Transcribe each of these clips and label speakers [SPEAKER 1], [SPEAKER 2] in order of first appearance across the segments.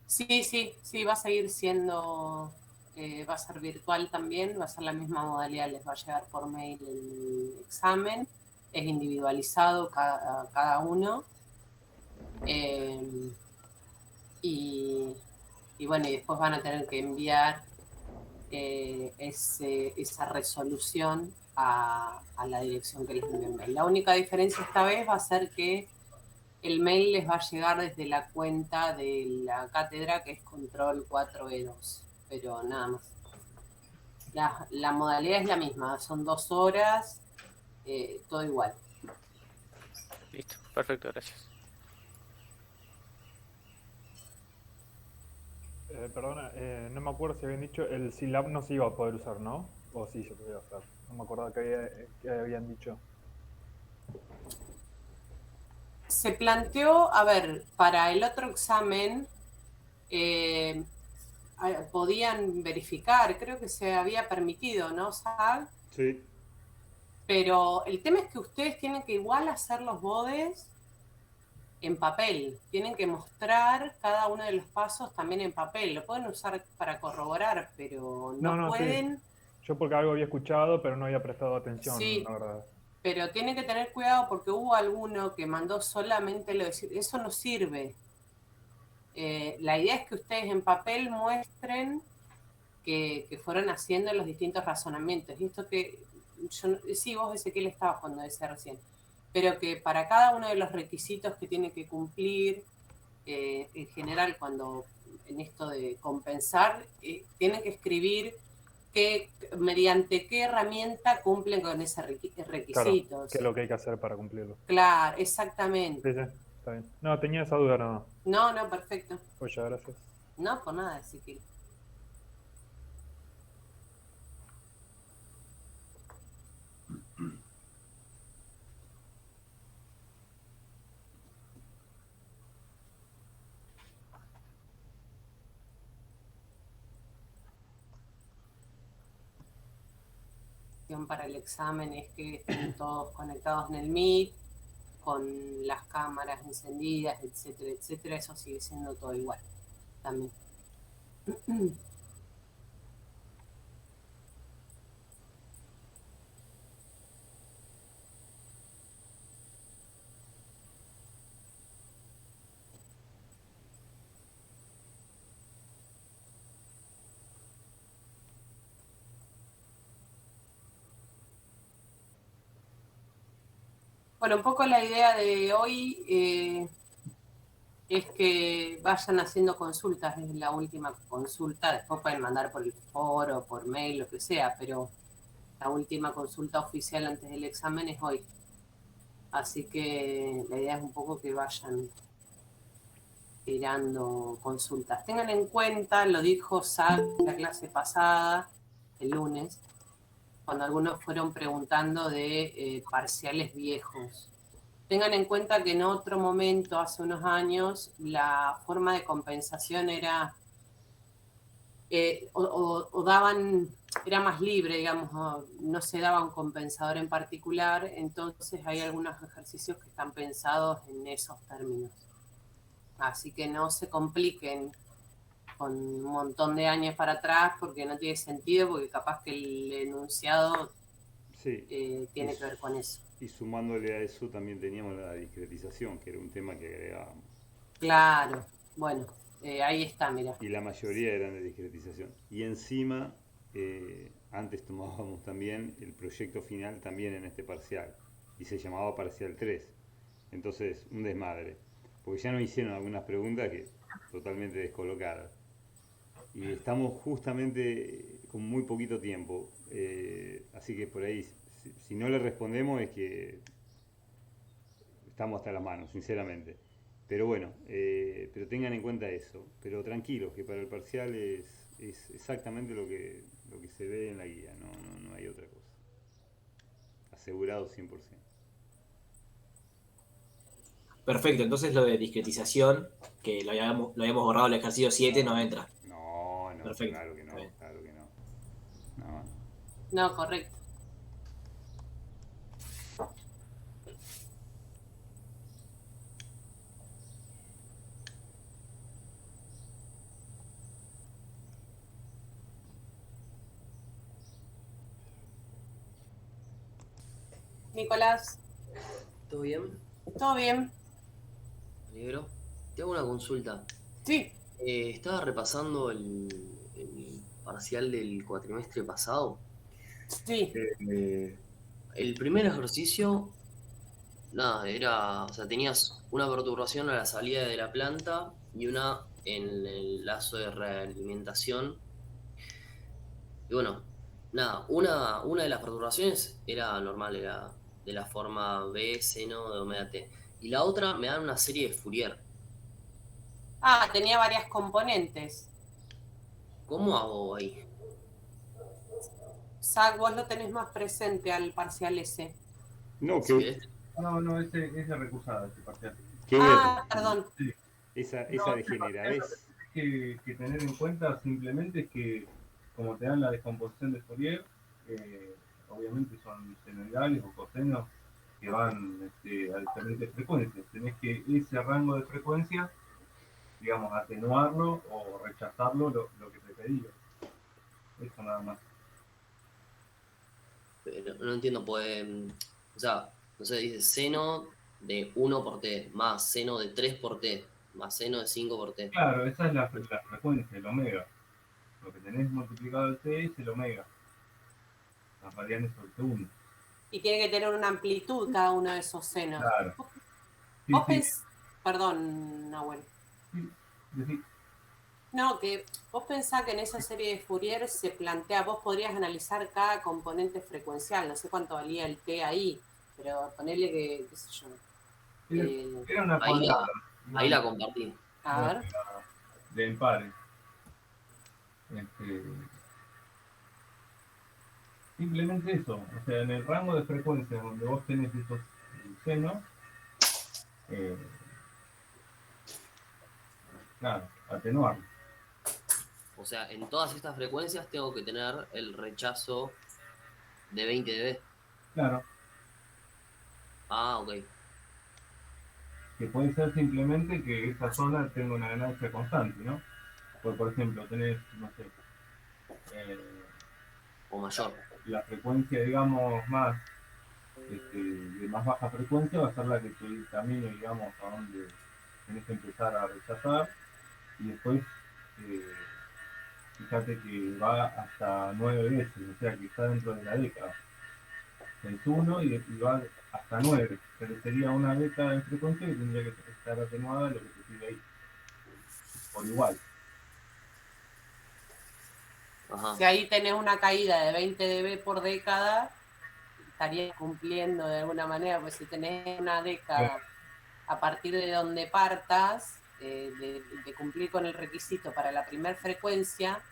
[SPEAKER 1] Sí, sí, sí, va a seguir siendo, va a ser virtual también, va a ser la misma modalidad, les va a llegar por mail el examen, es individualizado cada uno. Eh, y, y bueno, y después van a tener que enviar esa resolución a la dirección que les envió el mail. La única diferencia esta vez va a ser que el mail les va a llegar desde la cuenta de la cátedra, que es control 4E2, pero nada más. La modalidad es la misma, son 2 horas, todo igual.
[SPEAKER 2] Listo, perfecto, gracias.
[SPEAKER 3] Perdona, no me acuerdo si habían dicho el Silab no se iba a poder usar, ¿no? O sí se podía usar. No me acuerdo que habían dicho.
[SPEAKER 1] Se planteó, a ver, para el otro examen eh, podían verificar, creo que se había permitido, ¿no, Sal?
[SPEAKER 4] Sí.
[SPEAKER 1] Pero el tema es que ustedes tienen que igual hacer los bodes en papel, tienen que mostrar cada uno de los pasos también en papel, lo pueden usar para corroborar, pero
[SPEAKER 3] No,
[SPEAKER 1] no
[SPEAKER 3] no, sí.
[SPEAKER 1] pueden,
[SPEAKER 3] Yo porque algo había escuchado, pero no había prestado atención, la
[SPEAKER 1] sí,
[SPEAKER 3] verdad.
[SPEAKER 1] pero tienen que tener cuidado porque hubo alguno que mandó solamente lo de decir, eso no sirve. La idea es que ustedes en papel muestren que fueron haciendo los distintos razonamientos. Y esto que, yo, sí, vos Ezequiel estabas cuando decía recién, pero que para cada uno de los requisitos que tiene que cumplir, en general, cuando en esto de compensar, tienen que escribir mediante qué herramienta cumplen con ese
[SPEAKER 3] Claro,
[SPEAKER 1] requisito.
[SPEAKER 3] qué es lo que hay que hacer para cumplirlo.
[SPEAKER 1] Claro, exactamente.
[SPEAKER 3] Sí, sí, está bien. No, tenía esa duda nada más.
[SPEAKER 1] No, no, perfecto.
[SPEAKER 3] Pues ya, gracias.
[SPEAKER 1] No, por nada, Ezequiel. Para el examen es que estén todos conectados en el Meet, con las cámaras encendidas, etcétera, etcétera. Eso sigue siendo todo igual también. Bueno, un poco la idea de hoy es que vayan haciendo consultas, es la última consulta, después pueden mandar por el foro, por mail, lo que sea, pero la última consulta oficial antes del examen es hoy. Así que la idea es un poco que vayan tirando consultas. Tengan en cuenta, lo dijo Zach en la clase pasada, el lunes, cuando algunos fueron preguntando de parciales viejos. Tengan en cuenta que en otro momento, hace unos años, la forma de compensación era, o daban, era más libre, digamos, no se daba un compensador en particular, entonces hay algunos ejercicios que están pensados en esos términos. Así que no se compliquen con un montón de años para atrás porque no tiene sentido, porque capaz que el enunciado
[SPEAKER 4] Sí.
[SPEAKER 1] tiene que ver con eso.
[SPEAKER 4] Y sumándole a eso también teníamos la discretización, que era un tema que agregábamos.
[SPEAKER 1] Claro, bueno, ahí está, mira.
[SPEAKER 4] Y la mayoría eran de discretización. Y encima, antes tomábamos también el proyecto final también en este parcial. Y se llamaba parcial 3. Entonces, un desmadre. Porque ya nos hicieron algunas preguntas que totalmente descolocadas. Y estamos justamente con muy poquito tiempo. Así que por ahí, si no le respondemos es que estamos hasta las manos, sinceramente. Pero bueno, pero tengan en cuenta eso. Pero tranquilos, que para el parcial es exactamente lo que se ve en la guía, no hay otra cosa. Asegurado 100%.
[SPEAKER 5] Perfecto, entonces lo de discretización, que lo habíamos borrado el ejercicio 7, no entra.
[SPEAKER 4] No, no,
[SPEAKER 5] Perfecto,
[SPEAKER 4] claro que
[SPEAKER 5] está
[SPEAKER 4] no,
[SPEAKER 5] bien.
[SPEAKER 4] claro que no. No, no.
[SPEAKER 1] No, correcto. Nicolás,
[SPEAKER 6] ¿Todo bien?
[SPEAKER 1] ¿todo bien?
[SPEAKER 6] Negro. Te hago una consulta.
[SPEAKER 1] Sí.
[SPEAKER 6] Estaba repasando el parcial del cuatrimestre pasado.
[SPEAKER 1] Sí.
[SPEAKER 6] El primer ejercicio, nada, o sea, tenías una perturbación a la salida de la planta y una en el lazo de realimentación. Y bueno, nada, una de las perturbaciones era normal, era de la forma B, seno de omega t. Y la otra me dan una serie de Fourier.
[SPEAKER 1] Ah, tenía varias componentes.
[SPEAKER 6] ¿Cómo hago ahí?
[SPEAKER 1] Zach, vos lo tenés más presente al parcial ese.
[SPEAKER 4] No,
[SPEAKER 6] Si querés,
[SPEAKER 7] No, ese recusada, ese parcial.
[SPEAKER 1] Perdón.
[SPEAKER 7] Sí.
[SPEAKER 4] esa
[SPEAKER 7] No,
[SPEAKER 4] degeneradez.
[SPEAKER 7] que tener en cuenta simplemente es que, como te dan la descomposición de Fourier, obviamente son senoidales o cosenos que van a diferentes frecuencias. Tenés que ese rango de frecuencia, digamos, atenuarlo o rechazarlo lo que te pedía. Eso nada más.
[SPEAKER 6] pero no entiendo, pues, o sea, no sé, dice seno de 1 por t, más seno de 3 por t, más seno de 5 por t.
[SPEAKER 7] Claro, esa es la frecuencia, el omega. Lo que tenés multiplicado el t es el omega. Las variables sobre T1.
[SPEAKER 1] Y tiene que tener una amplitud cada uno de esos senos.
[SPEAKER 7] Claro. Sí,
[SPEAKER 1] Vos
[SPEAKER 7] sí,
[SPEAKER 1] Perdón, Nahuel.
[SPEAKER 7] sí.
[SPEAKER 1] No, que vos pensás que en esa serie de Fourier se plantea, vos podrías analizar cada componente frecuencial, no sé cuánto valía el T ahí, pero ponerle que, qué sé yo.
[SPEAKER 7] Era una
[SPEAKER 6] Ahí
[SPEAKER 7] cuadrada.
[SPEAKER 6] ahí la compartí.
[SPEAKER 1] A ver.
[SPEAKER 7] De empares. Simplemente eso. O sea, en el rango de frecuencia donde vos tenés esos senos, claro, atenuarlo.
[SPEAKER 6] O sea, en todas estas frecuencias tengo que tener el rechazo de 20 dB.
[SPEAKER 7] Claro,
[SPEAKER 6] Ah, ok.
[SPEAKER 7] que puede ser simplemente que esa zona tenga una ganancia constante, ¿no? Por ejemplo, tenés, no sé,
[SPEAKER 6] O mayor.
[SPEAKER 7] la frecuencia, digamos, más de más baja frecuencia va a ser la que te dictamine, digamos, a dónde tenés que empezar a rechazar, y después fíjate que va hasta 9 veces, o sea que está dentro de la década. Es 1 y va hasta 9, pero sería una década de frecuencia que tendría que estar atenuada a lo que te pide ahí, por igual.
[SPEAKER 6] Ajá.
[SPEAKER 1] Si ahí tenés una caída de 20 dB por década, estarías cumpliendo de alguna manera, pues si tenés una década a partir de donde partas, de cumplir con el requisito para la primera frecuencia,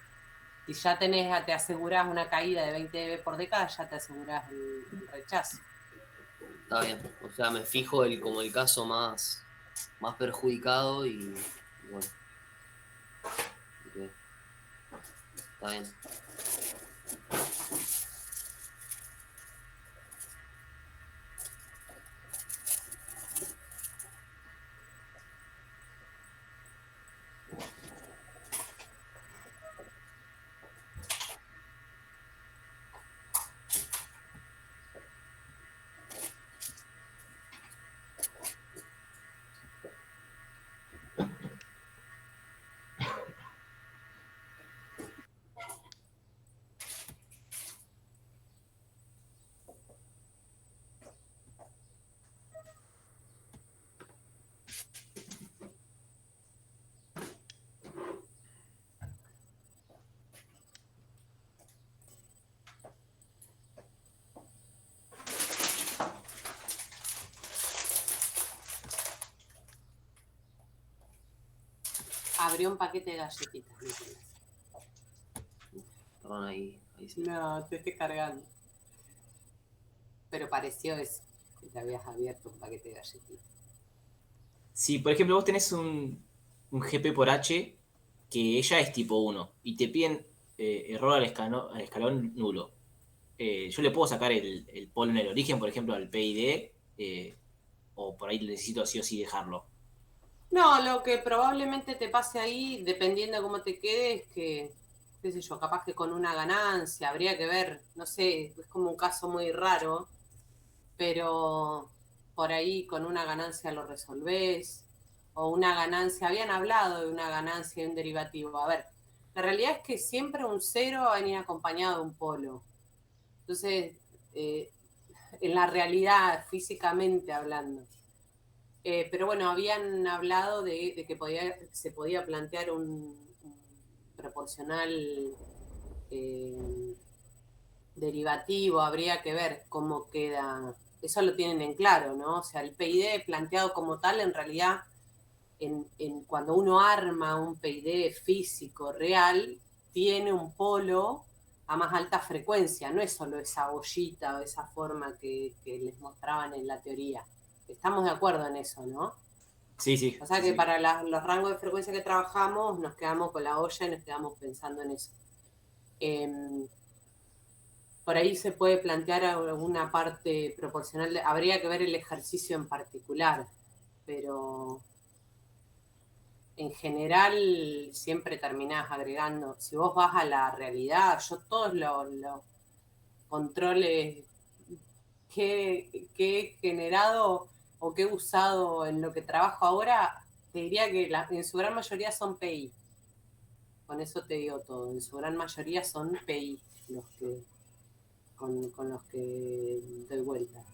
[SPEAKER 1] si ya te asegurás una caída de 20 dB por década, ya te asegurás el rechazo.
[SPEAKER 6] Está bien. O sea, me fijo como el caso más perjudicado y bueno. Ok. Está bien.
[SPEAKER 1] Abrió un paquete de galletitas.
[SPEAKER 6] Perdón, ahí sí.
[SPEAKER 1] No, te estoy cargando. Pero pareció eso, que te habías abierto un paquete de galletitas.
[SPEAKER 5] Si, por ejemplo, vos tenés un GP por H que ella es tipo 1 y te piden error al escalón nulo, yo le puedo sacar el polo en el origen, por ejemplo, al PID, o por ahí necesito sí o sí dejarlo.
[SPEAKER 1] No, lo que probablemente te pase ahí, dependiendo de cómo te quede, es que, qué sé yo, capaz que con una ganancia, habría que ver, no sé, es como un caso muy raro, pero por ahí con una ganancia lo resolvés, o una ganancia, habían hablado de una ganancia y un derivativo. A ver, la realidad es que siempre un cero va a venir acompañado de un polo. Entonces, en la realidad, físicamente hablando. Pero bueno, habían hablado de que se podía plantear un proporcional derivativo, habría que ver cómo queda. Eso lo tienen en claro, ¿no? O sea, el PID planteado como tal, en realidad, cuando uno arma un PID físico real, tiene un polo a más alta frecuencia, no es solo esa bollita o esa forma que les mostraban en la teoría. Estamos de acuerdo en eso, ¿no?
[SPEAKER 5] Sí, sí.
[SPEAKER 1] O sea
[SPEAKER 5] sí,
[SPEAKER 1] que
[SPEAKER 5] sí.
[SPEAKER 1] para los rangos de frecuencia que trabajamos nos quedamos con la olla y nos quedamos pensando en eso. Por ahí se puede plantear alguna parte proporcional, habría que ver el ejercicio en particular, pero en general siempre terminás agregando, si vos vas a la realidad, yo todos los controles que he generado o que he usado en lo que trabajo ahora, te diría que en su gran mayoría son PI. Con eso te digo todo. En su gran mayoría son PI los que con los que doy vuelta.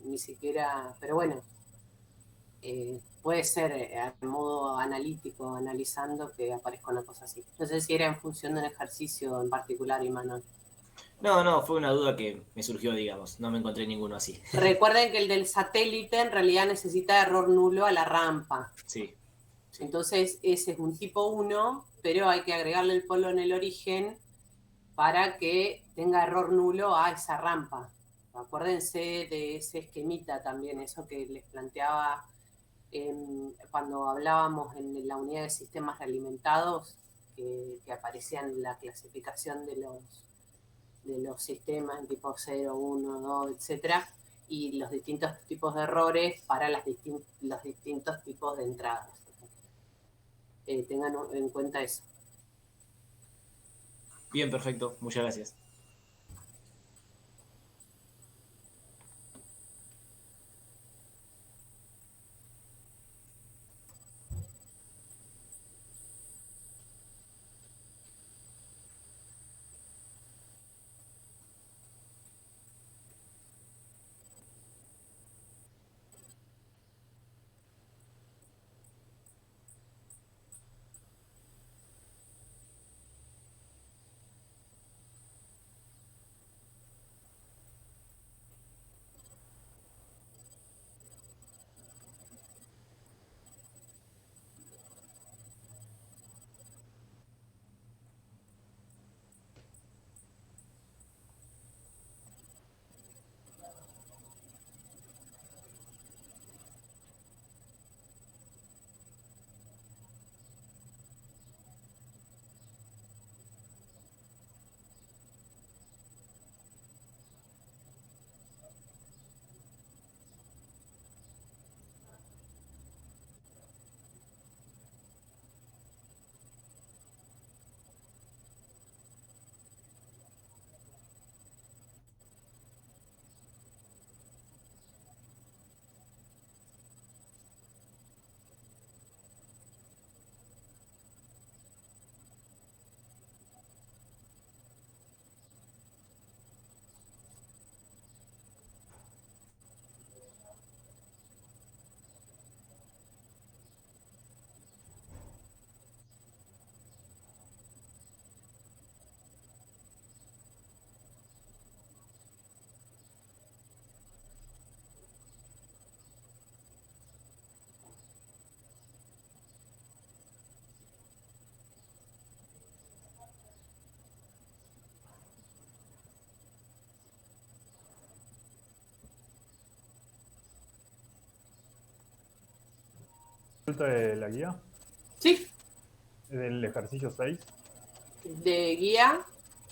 [SPEAKER 1] Ni siquiera, pero bueno, puede ser a modo analítico, analizando, que aparezca una cosa así. No sé si era en función de un ejercicio en particular, Imanol.
[SPEAKER 5] No, fue una duda que me surgió, digamos. No me encontré ninguno así.
[SPEAKER 1] Recuerden que el del satélite en realidad necesita error nulo a la rampa.
[SPEAKER 5] Sí.
[SPEAKER 1] Entonces ese es un tipo 1, pero hay que agregarle el polo en el origen para que tenga error nulo a esa rampa. Acuérdense de ese esquemita también, eso que les planteaba cuando hablábamos en la unidad de sistemas realimentados, que aparecían en la clasificación de los sistemas en tipo 0, 1, 2, etcétera, y los distintos tipos de errores para los distintos tipos de entradas. Tengan en cuenta eso.
[SPEAKER 5] Bien, perfecto. Muchas gracias.
[SPEAKER 3] ¿Resulta de la guía?
[SPEAKER 1] Sí,
[SPEAKER 3] Del ejercicio 6.
[SPEAKER 1] de guía,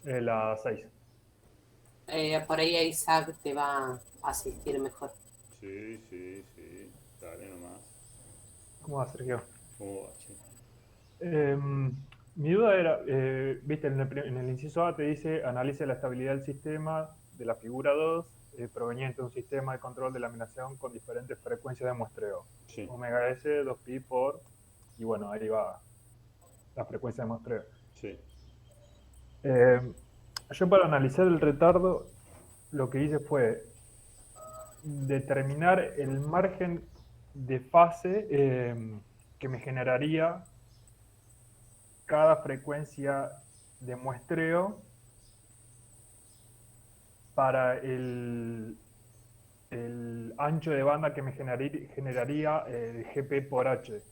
[SPEAKER 3] La 6.
[SPEAKER 1] por ahí Isaac te va a asistir mejor.
[SPEAKER 4] Sí, sí, sí. Dale nomás.
[SPEAKER 3] ¿Cómo va, Sergio?
[SPEAKER 4] ¿Cómo va, che?
[SPEAKER 3] Mi duda era, viste, en el inciso A te dice analice la estabilidad del sistema de la figura 2, proveniente de un sistema de control de laminación con diferentes frecuencias de muestreo.
[SPEAKER 4] Sí.
[SPEAKER 3] Omega S, 2pi por... Y bueno, ahí va la frecuencia de muestreo.
[SPEAKER 4] Sí.
[SPEAKER 3] Yo para analizar el retardo, lo que hice fue determinar el margen de fase que me generaría cada frecuencia de muestreo para el ancho de banda que me generaría el GP por H.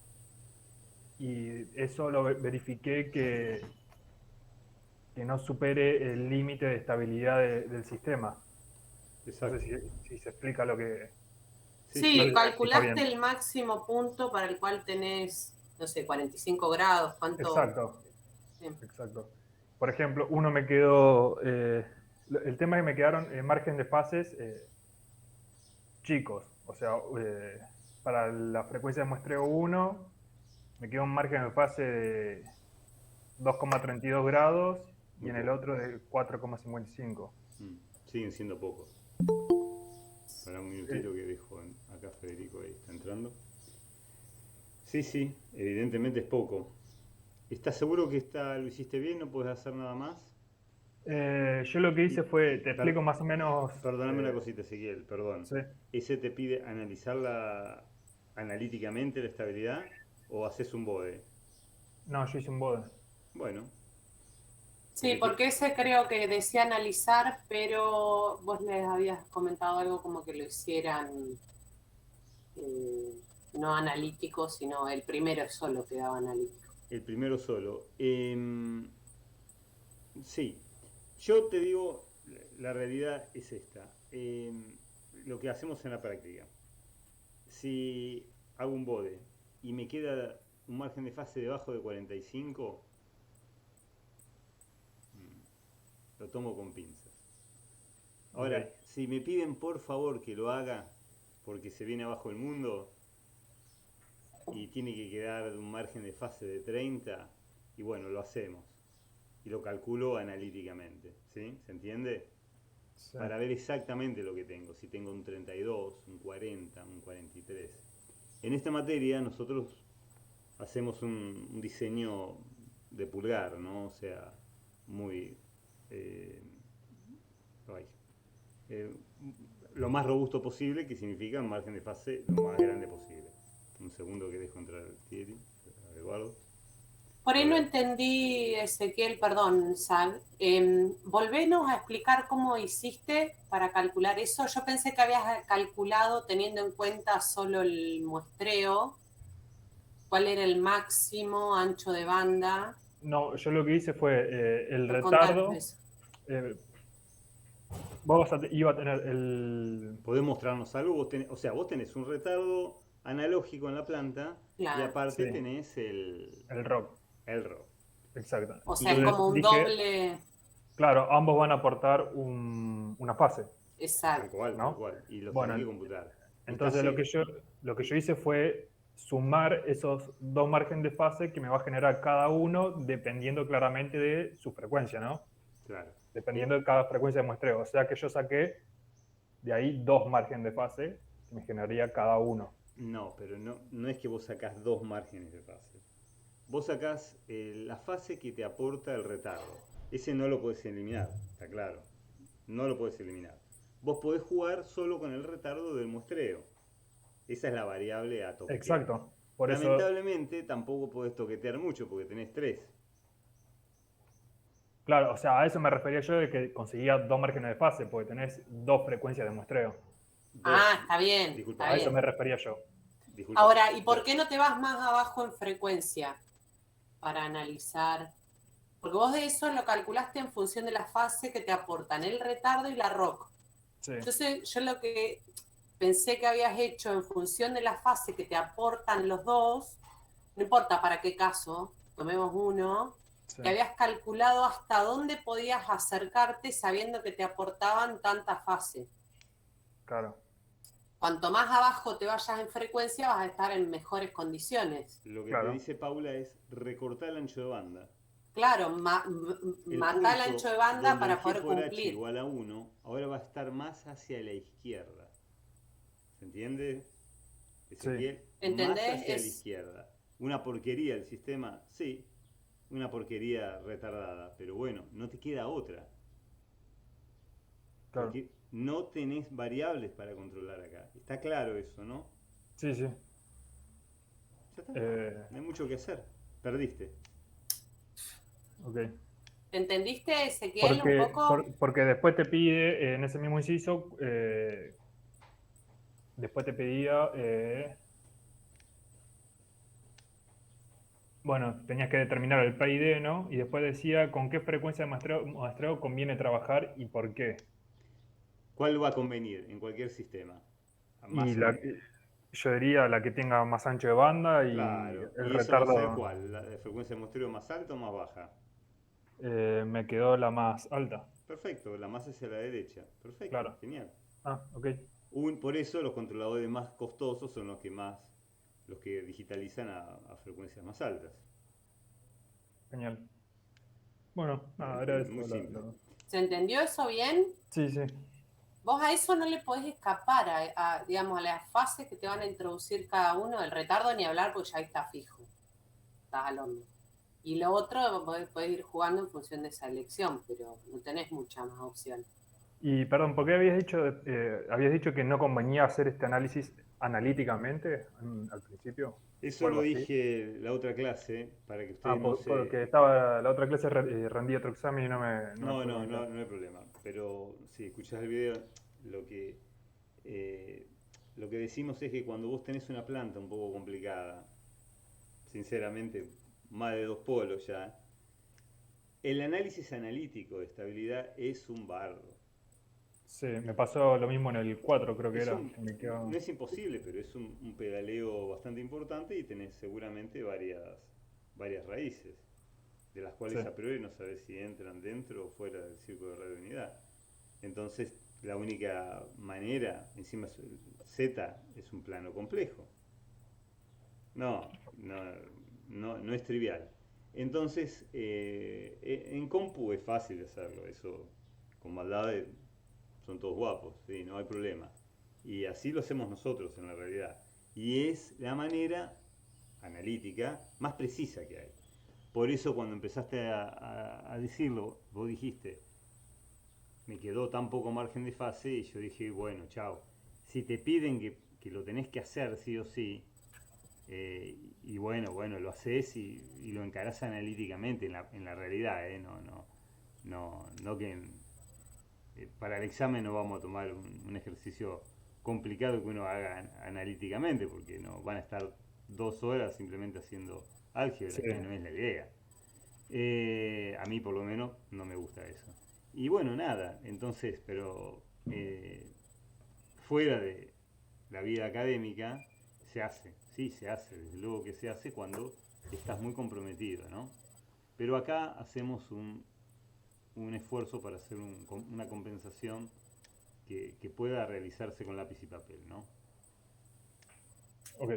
[SPEAKER 3] Y eso lo verifiqué que no supere el límite de estabilidad del sistema. No
[SPEAKER 4] Exacto.
[SPEAKER 3] sé si se explica lo que...
[SPEAKER 1] Sí,
[SPEAKER 3] está
[SPEAKER 1] calculaste
[SPEAKER 3] bien.
[SPEAKER 1] el máximo punto para el cual tenés, no sé, 45 grados, ¿cuánto?
[SPEAKER 3] Exacto,
[SPEAKER 1] Sí.
[SPEAKER 3] exacto. Por ejemplo, uno me quedó... el tema es que me quedaron en margen de fases chicos. O sea, para la frecuencia de muestreo 1 me quedó un margen de fase de 2,32 grados y
[SPEAKER 4] Muy
[SPEAKER 3] en el
[SPEAKER 4] poco.
[SPEAKER 3] otro de 4,55.
[SPEAKER 4] Siguen siendo pocos. Para un minutito que dejo acá Federico, ahí está entrando. Sí, evidentemente es poco. ¿Estás seguro que lo hiciste bien? ¿No puedes hacer nada más?
[SPEAKER 3] Yo lo que hice fue, te explico
[SPEAKER 4] Per-
[SPEAKER 3] más o menos...
[SPEAKER 4] Perdóname una cosita, Ezequiel, perdón.
[SPEAKER 3] Sí.
[SPEAKER 4] ¿Ese te pide analizarla analíticamente, la estabilidad, o haces un bode?
[SPEAKER 3] No, yo hice un bode.
[SPEAKER 4] Bueno,
[SPEAKER 1] Sí, porque ese creo que decía analizar, pero vos les habías comentado algo como que lo hicieran no analítico, sino el primero solo quedaba analítico.
[SPEAKER 4] el primero solo. Sí, yo te digo, la realidad es esta. Lo que hacemos en la práctica. Si hago un bode y me queda un margen de fase debajo de 45, lo tomo con pinzas. Ahora,
[SPEAKER 3] Ok.
[SPEAKER 4] si me piden por favor que lo haga porque se viene abajo el mundo y tiene que quedar un margen de fase de 30, y bueno, lo hacemos. Y lo calculo analíticamente, ¿sí? ¿Se entiende?
[SPEAKER 3] Sí.
[SPEAKER 4] Para ver exactamente lo que tengo, si tengo un 32, un 40, un 43. En esta materia nosotros hacemos un diseño de pulgar, ¿no? O sea, muy... lo más robusto posible, que significa un margen de fase lo más grande posible. Un segundo que dejo entrar el Thierry, Eduardo.
[SPEAKER 1] Por ahí no entendí, Ezequiel, perdón, Sal. Volvenos a explicar cómo hiciste para calcular eso. Yo pensé que habías calculado teniendo en cuenta solo el muestreo, cuál era el máximo ancho de banda.
[SPEAKER 3] No, yo lo que hice fue el
[SPEAKER 1] Contanos
[SPEAKER 3] retardo.
[SPEAKER 1] eso.
[SPEAKER 3] Vos iba a tener el...
[SPEAKER 4] ¿Podés mostrarnos algo? Vos tenés un retardo analógico en la planta,
[SPEAKER 1] Claro.
[SPEAKER 4] y aparte
[SPEAKER 3] Sí.
[SPEAKER 4] tenés el
[SPEAKER 3] rock.
[SPEAKER 4] rock.
[SPEAKER 3] Exacto.
[SPEAKER 1] O sea, es
[SPEAKER 3] Entonces
[SPEAKER 1] como un
[SPEAKER 3] dije,
[SPEAKER 1] doble.
[SPEAKER 3] Claro, ambos van a aportar una fase.
[SPEAKER 1] Exacto.
[SPEAKER 4] Tal
[SPEAKER 3] ¿no?
[SPEAKER 4] cual. Y los
[SPEAKER 3] Bueno,
[SPEAKER 4] tenés que computar.
[SPEAKER 3] Entonces lo que yo hice fue sumar esos dos márgenes de fase que me va a generar cada uno dependiendo claramente de su frecuencia, ¿no?
[SPEAKER 4] Claro.
[SPEAKER 3] Dependiendo de cada frecuencia de muestreo. O sea que yo saqué de ahí dos márgenes de fase que me generaría cada uno.
[SPEAKER 4] No, pero no es que vos sacás dos márgenes de fase. Vos sacás la fase que te aporta el retardo. Ese no lo podés eliminar, está claro. No lo podés eliminar. Vos podés jugar solo con el retardo del muestreo. Esa es la variable a toquetear.
[SPEAKER 3] Exacto. Por eso,
[SPEAKER 4] Lamentablemente tampoco podés toquetear mucho porque tenés 3.
[SPEAKER 3] claro, o sea, a eso me refería yo de que conseguía dos márgenes de fase, porque tenés dos frecuencias de muestreo.
[SPEAKER 1] Está bien.
[SPEAKER 4] Disculpa,
[SPEAKER 1] Está
[SPEAKER 3] A eso
[SPEAKER 1] bien.
[SPEAKER 3] me refería yo.
[SPEAKER 4] Disculpa.
[SPEAKER 1] Ahora, ¿y por qué no te vas más abajo en frecuencia para analizar? Porque vos de eso lo calculaste en función de la fase que te aportan el retardo y la rock.
[SPEAKER 3] Sí.
[SPEAKER 1] Entonces, yo lo que pensé que habías hecho en función de la fase que te aportan los dos, no importa para qué caso, tomemos uno,
[SPEAKER 3] Sí.
[SPEAKER 1] que habías calculado hasta dónde podías acercarte sabiendo que te aportaban tanta fase.
[SPEAKER 3] Claro.
[SPEAKER 1] Cuanto más abajo te vayas en frecuencia, vas a estar en mejores condiciones.
[SPEAKER 4] Lo que
[SPEAKER 3] Claro.
[SPEAKER 4] te dice Paula es recortar el ancho de banda.
[SPEAKER 1] Claro,
[SPEAKER 4] El
[SPEAKER 1] matá el
[SPEAKER 4] pulso,
[SPEAKER 1] ancho de banda
[SPEAKER 4] donde
[SPEAKER 1] para
[SPEAKER 4] el G
[SPEAKER 1] poder
[SPEAKER 4] por H
[SPEAKER 1] cumplir.
[SPEAKER 4] igual a 1, ahora va a estar más hacia la izquierda. ¿Se entiende, Ezequiel? Más
[SPEAKER 1] ¿Entendés?
[SPEAKER 4] hacia la izquierda. Una porquería el sistema, sí, una porquería retardada, pero bueno, no te queda otra.
[SPEAKER 3] Claro.
[SPEAKER 4] Porque no tenés variables para controlar acá. Está claro eso, ¿no?
[SPEAKER 3] Sí, sí.
[SPEAKER 4] Ya está. No hay mucho que hacer. Perdiste.
[SPEAKER 3] Ok.
[SPEAKER 1] ¿Entendiste, Ezequiel, un poco?
[SPEAKER 3] Porque después te pide, en ese mismo inciso, después te pedía, bueno, tenías que determinar el PID, ¿no? Y después decía con qué frecuencia de muestreo conviene trabajar y por qué.
[SPEAKER 4] ¿Cuál va a convenir en cualquier sistema?
[SPEAKER 3] Y
[SPEAKER 4] Más o menos.
[SPEAKER 3] yo diría la que tenga más ancho de banda y
[SPEAKER 4] Claro.
[SPEAKER 3] el
[SPEAKER 4] ¿Y eso va a ser
[SPEAKER 3] retardo
[SPEAKER 4] cuál? ¿La de frecuencia de muestreo más alta o más baja?
[SPEAKER 3] me quedó la más alta.
[SPEAKER 4] Perfecto, la más hacia la derecha. Perfecto,
[SPEAKER 3] Claro.
[SPEAKER 4] genial.
[SPEAKER 3] Ah, ok.
[SPEAKER 4] Por eso los controladores más costosos son los que digitalizan a frecuencias más altas.
[SPEAKER 3] Genial. Bueno, nada, era eso.
[SPEAKER 4] Muy simple.
[SPEAKER 1] ¿Se entendió eso bien?
[SPEAKER 3] Sí, sí.
[SPEAKER 1] Vos a eso no le podés escapar, digamos, a las fases que te van a introducir cada uno, el retardo ni hablar porque ya está fijo, estás al horno. Y lo otro podés ir jugando en función de esa elección, pero no tenés mucha más opción.
[SPEAKER 3] Y perdón, ¿por qué habías dicho que no convenía hacer este análisis analíticamente al principio?
[SPEAKER 4] Eso
[SPEAKER 3] ¿O
[SPEAKER 4] lo
[SPEAKER 3] algo así?
[SPEAKER 4] dije la otra clase, para que
[SPEAKER 3] Ah,
[SPEAKER 4] ustedes no se...
[SPEAKER 3] porque estaba la otra clase, rendí otro examen y no me
[SPEAKER 4] No,
[SPEAKER 3] pude
[SPEAKER 4] no,
[SPEAKER 3] conectar.
[SPEAKER 4] no, no hay problema. Pero si escuchás el video, lo que, eh, lo que decimos es que cuando vos tenés una planta un poco complicada, sinceramente, más de 2 polos ya, el análisis analítico de estabilidad es un bardo.
[SPEAKER 3] Sí, me pasó lo mismo en el 4, creo que
[SPEAKER 4] Es
[SPEAKER 3] era.
[SPEAKER 4] un-
[SPEAKER 3] Que me quedó-
[SPEAKER 4] no es imposible, pero es un pedaleo bastante importante y tenés seguramente varias raíces, de las cuales
[SPEAKER 3] Sí,
[SPEAKER 4] a priori no sabés si entran dentro o fuera del círculo de radiounidad. Entonces, la única manera, encima Z es un plano complejo. No, no es trivial. Entonces, en compu es fácil hacerlo, eso con maldad son todos guapos, ¿sí? No hay problema. Y así lo hacemos nosotros en la realidad. Y es la manera analítica más precisa que hay. Por eso cuando empezaste a decirlo, vos dijiste, me quedó tan poco margen de fase y yo dije, bueno, chao. Si te piden que lo tenés que hacer sí o sí, y bueno, lo haces y lo encarás analíticamente en la realidad, no que para el examen no vamos a tomar un ejercicio complicado que uno haga analíticamente, porque no van a estar 2 horas simplemente haciendo álgebra,
[SPEAKER 3] sí.
[SPEAKER 4] que no es la idea. A mí por lo menos no me gusta eso. Y bueno, nada, entonces, pero fuera de la vida académica se hace, sí, se hace, desde luego que se hace cuando estás muy comprometido, ¿no? Pero acá hacemos un esfuerzo para hacer una compensación que pueda realizarse con lápiz y papel, ¿no?
[SPEAKER 3] Ok.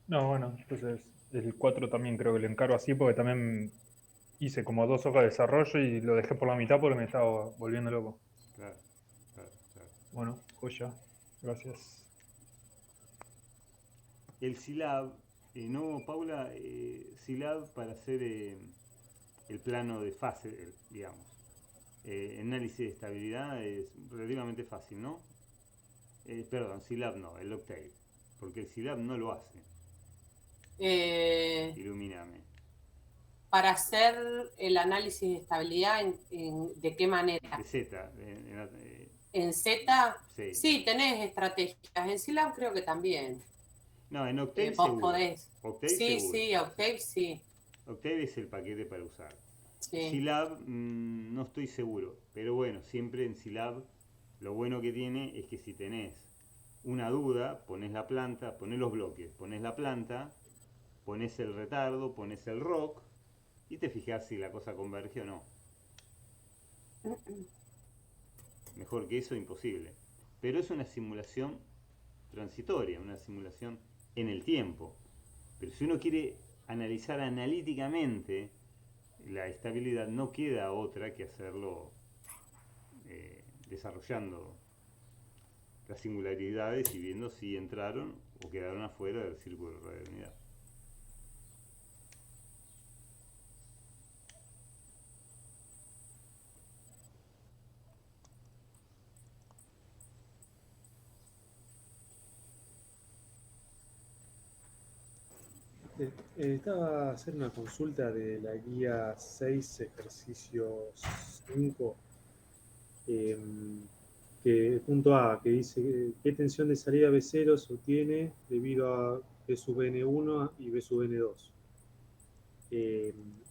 [SPEAKER 3] No, bueno, entonces el 4 también creo que lo encaro así porque también hice como 2 hojas de desarrollo y lo dejé por la mitad porque me estaba volviendo loco.
[SPEAKER 4] Claro, claro, claro.
[SPEAKER 3] Bueno, joya. Gracias.
[SPEAKER 4] El SILAB, no, Paula, SILAB para hacer el plano de fase, digamos. Análisis de estabilidad es relativamente fácil, ¿no? Perdón, SILAB no, el Octave, porque el SILAB no lo hace. Ilumíname.
[SPEAKER 1] Para hacer el análisis de estabilidad, ¿de qué manera?
[SPEAKER 4] De Z.
[SPEAKER 1] ¿En Z?
[SPEAKER 4] Sí.
[SPEAKER 1] Sí, tenés estrategias. En Silab creo que también.
[SPEAKER 4] No, en Octave
[SPEAKER 1] Vos
[SPEAKER 4] seguro.
[SPEAKER 1] podés.
[SPEAKER 4] Octave
[SPEAKER 1] Sí,
[SPEAKER 4] seguro.
[SPEAKER 1] sí, Octave sí.
[SPEAKER 4] Octave es el paquete para usar.
[SPEAKER 1] Sí.
[SPEAKER 4] SILAB no estoy seguro, pero bueno, siempre en SILAB lo bueno que tiene es que si tenés una duda, pones la planta, pones los bloques, pones la planta, pones el retardo, pones el rock y te fijas si la cosa converge o no. Mejor que eso, imposible. Pero es una simulación transitoria, una simulación en el tiempo. Pero si uno quiere analizar analíticamente la estabilidad no queda otra que hacerlo desarrollando las singularidades y viendo si entraron o quedaron afuera del círculo de radialidad.
[SPEAKER 8] Estaba a hacer una consulta de la guía 6, ejercicio 5, que punto A, que dice qué tensión de salida B0 se obtiene debido a B sub N1 y B sub N2.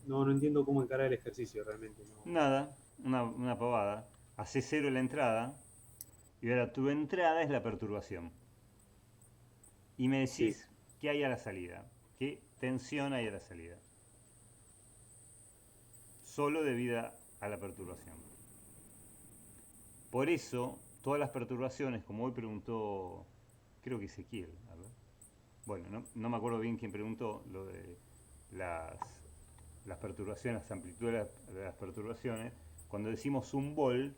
[SPEAKER 8] No entiendo cómo encarar el ejercicio realmente. No.
[SPEAKER 4] Nada, una pavada. Hace 0 la entrada y ahora tu entrada es la perturbación. Y me decís
[SPEAKER 8] Sí.
[SPEAKER 4] qué hay a la salida, qué tensión hay a la salida. Solo debido a la perturbación. Por eso, todas las perturbaciones, como hoy preguntó, creo que Ezequiel, a ver. Bueno, no me acuerdo bien quién preguntó lo de las perturbaciones, las amplitudes de las perturbaciones. Cuando decimos 1 volt,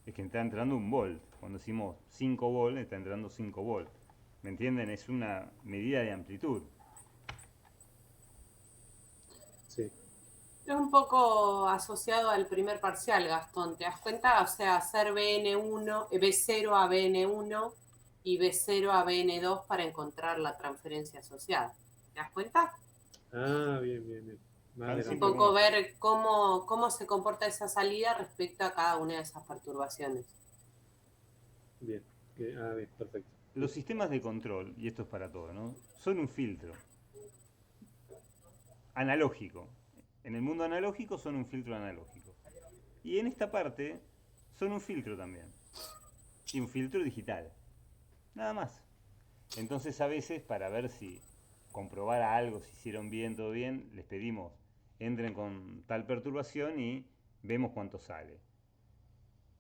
[SPEAKER 4] es que está entrando 1 volt. Cuando decimos 5 volt, está entrando 5 volt. ¿Me entienden? Es una medida de amplitud.
[SPEAKER 8] Sí.
[SPEAKER 1] Es un poco asociado al primer parcial, Gastón, ¿te das cuenta? O sea, hacer BN1, B0 a BN1 y B0 a BN2 para encontrar la transferencia asociada. ¿Te das cuenta?
[SPEAKER 8] Ah, bien. Más
[SPEAKER 1] Un
[SPEAKER 8] grande.
[SPEAKER 1] poco ver cómo se comporta esa salida respecto a cada una de esas perturbaciones.
[SPEAKER 8] Bien, perfecto.
[SPEAKER 4] Los sistemas de control, y esto es para todo, ¿no? Son un filtro analógico. En el mundo analógico son un filtro analógico. Y en esta parte son un filtro también. Y un filtro digital. Nada más. Entonces a veces para ver si comprobar algo, si hicieron bien, todo bien, les pedimos entren con tal perturbación y vemos cuánto sale.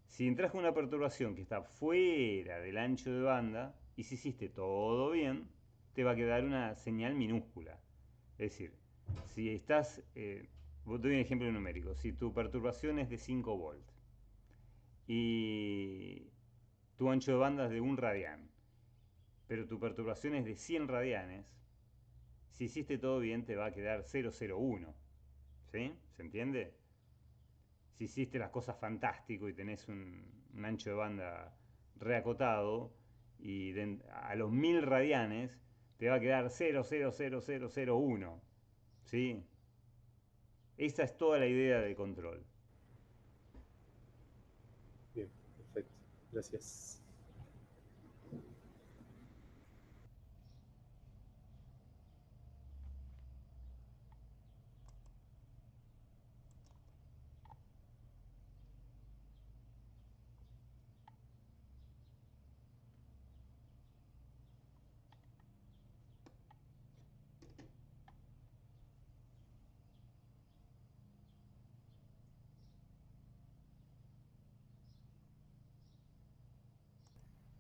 [SPEAKER 4] Si entras con una perturbación que está fuera del ancho de banda y si hiciste todo bien, te va a quedar una señal minúscula. Es decir, si estás, te doy un ejemplo numérico, si tu perturbación es de 5 volts y tu ancho de banda es de 1 radián, pero tu perturbación es de 100 radianes, si hiciste todo bien te va a quedar 001. ¿Sí? ¿Se entiende? Si hiciste las cosas fantástico y tenés un ancho de banda reacotado y a los 1000 radianes te va a quedar 0,00001. ¿Sí? Esa es toda la idea de control.
[SPEAKER 8] Bien, perfecto. Gracias.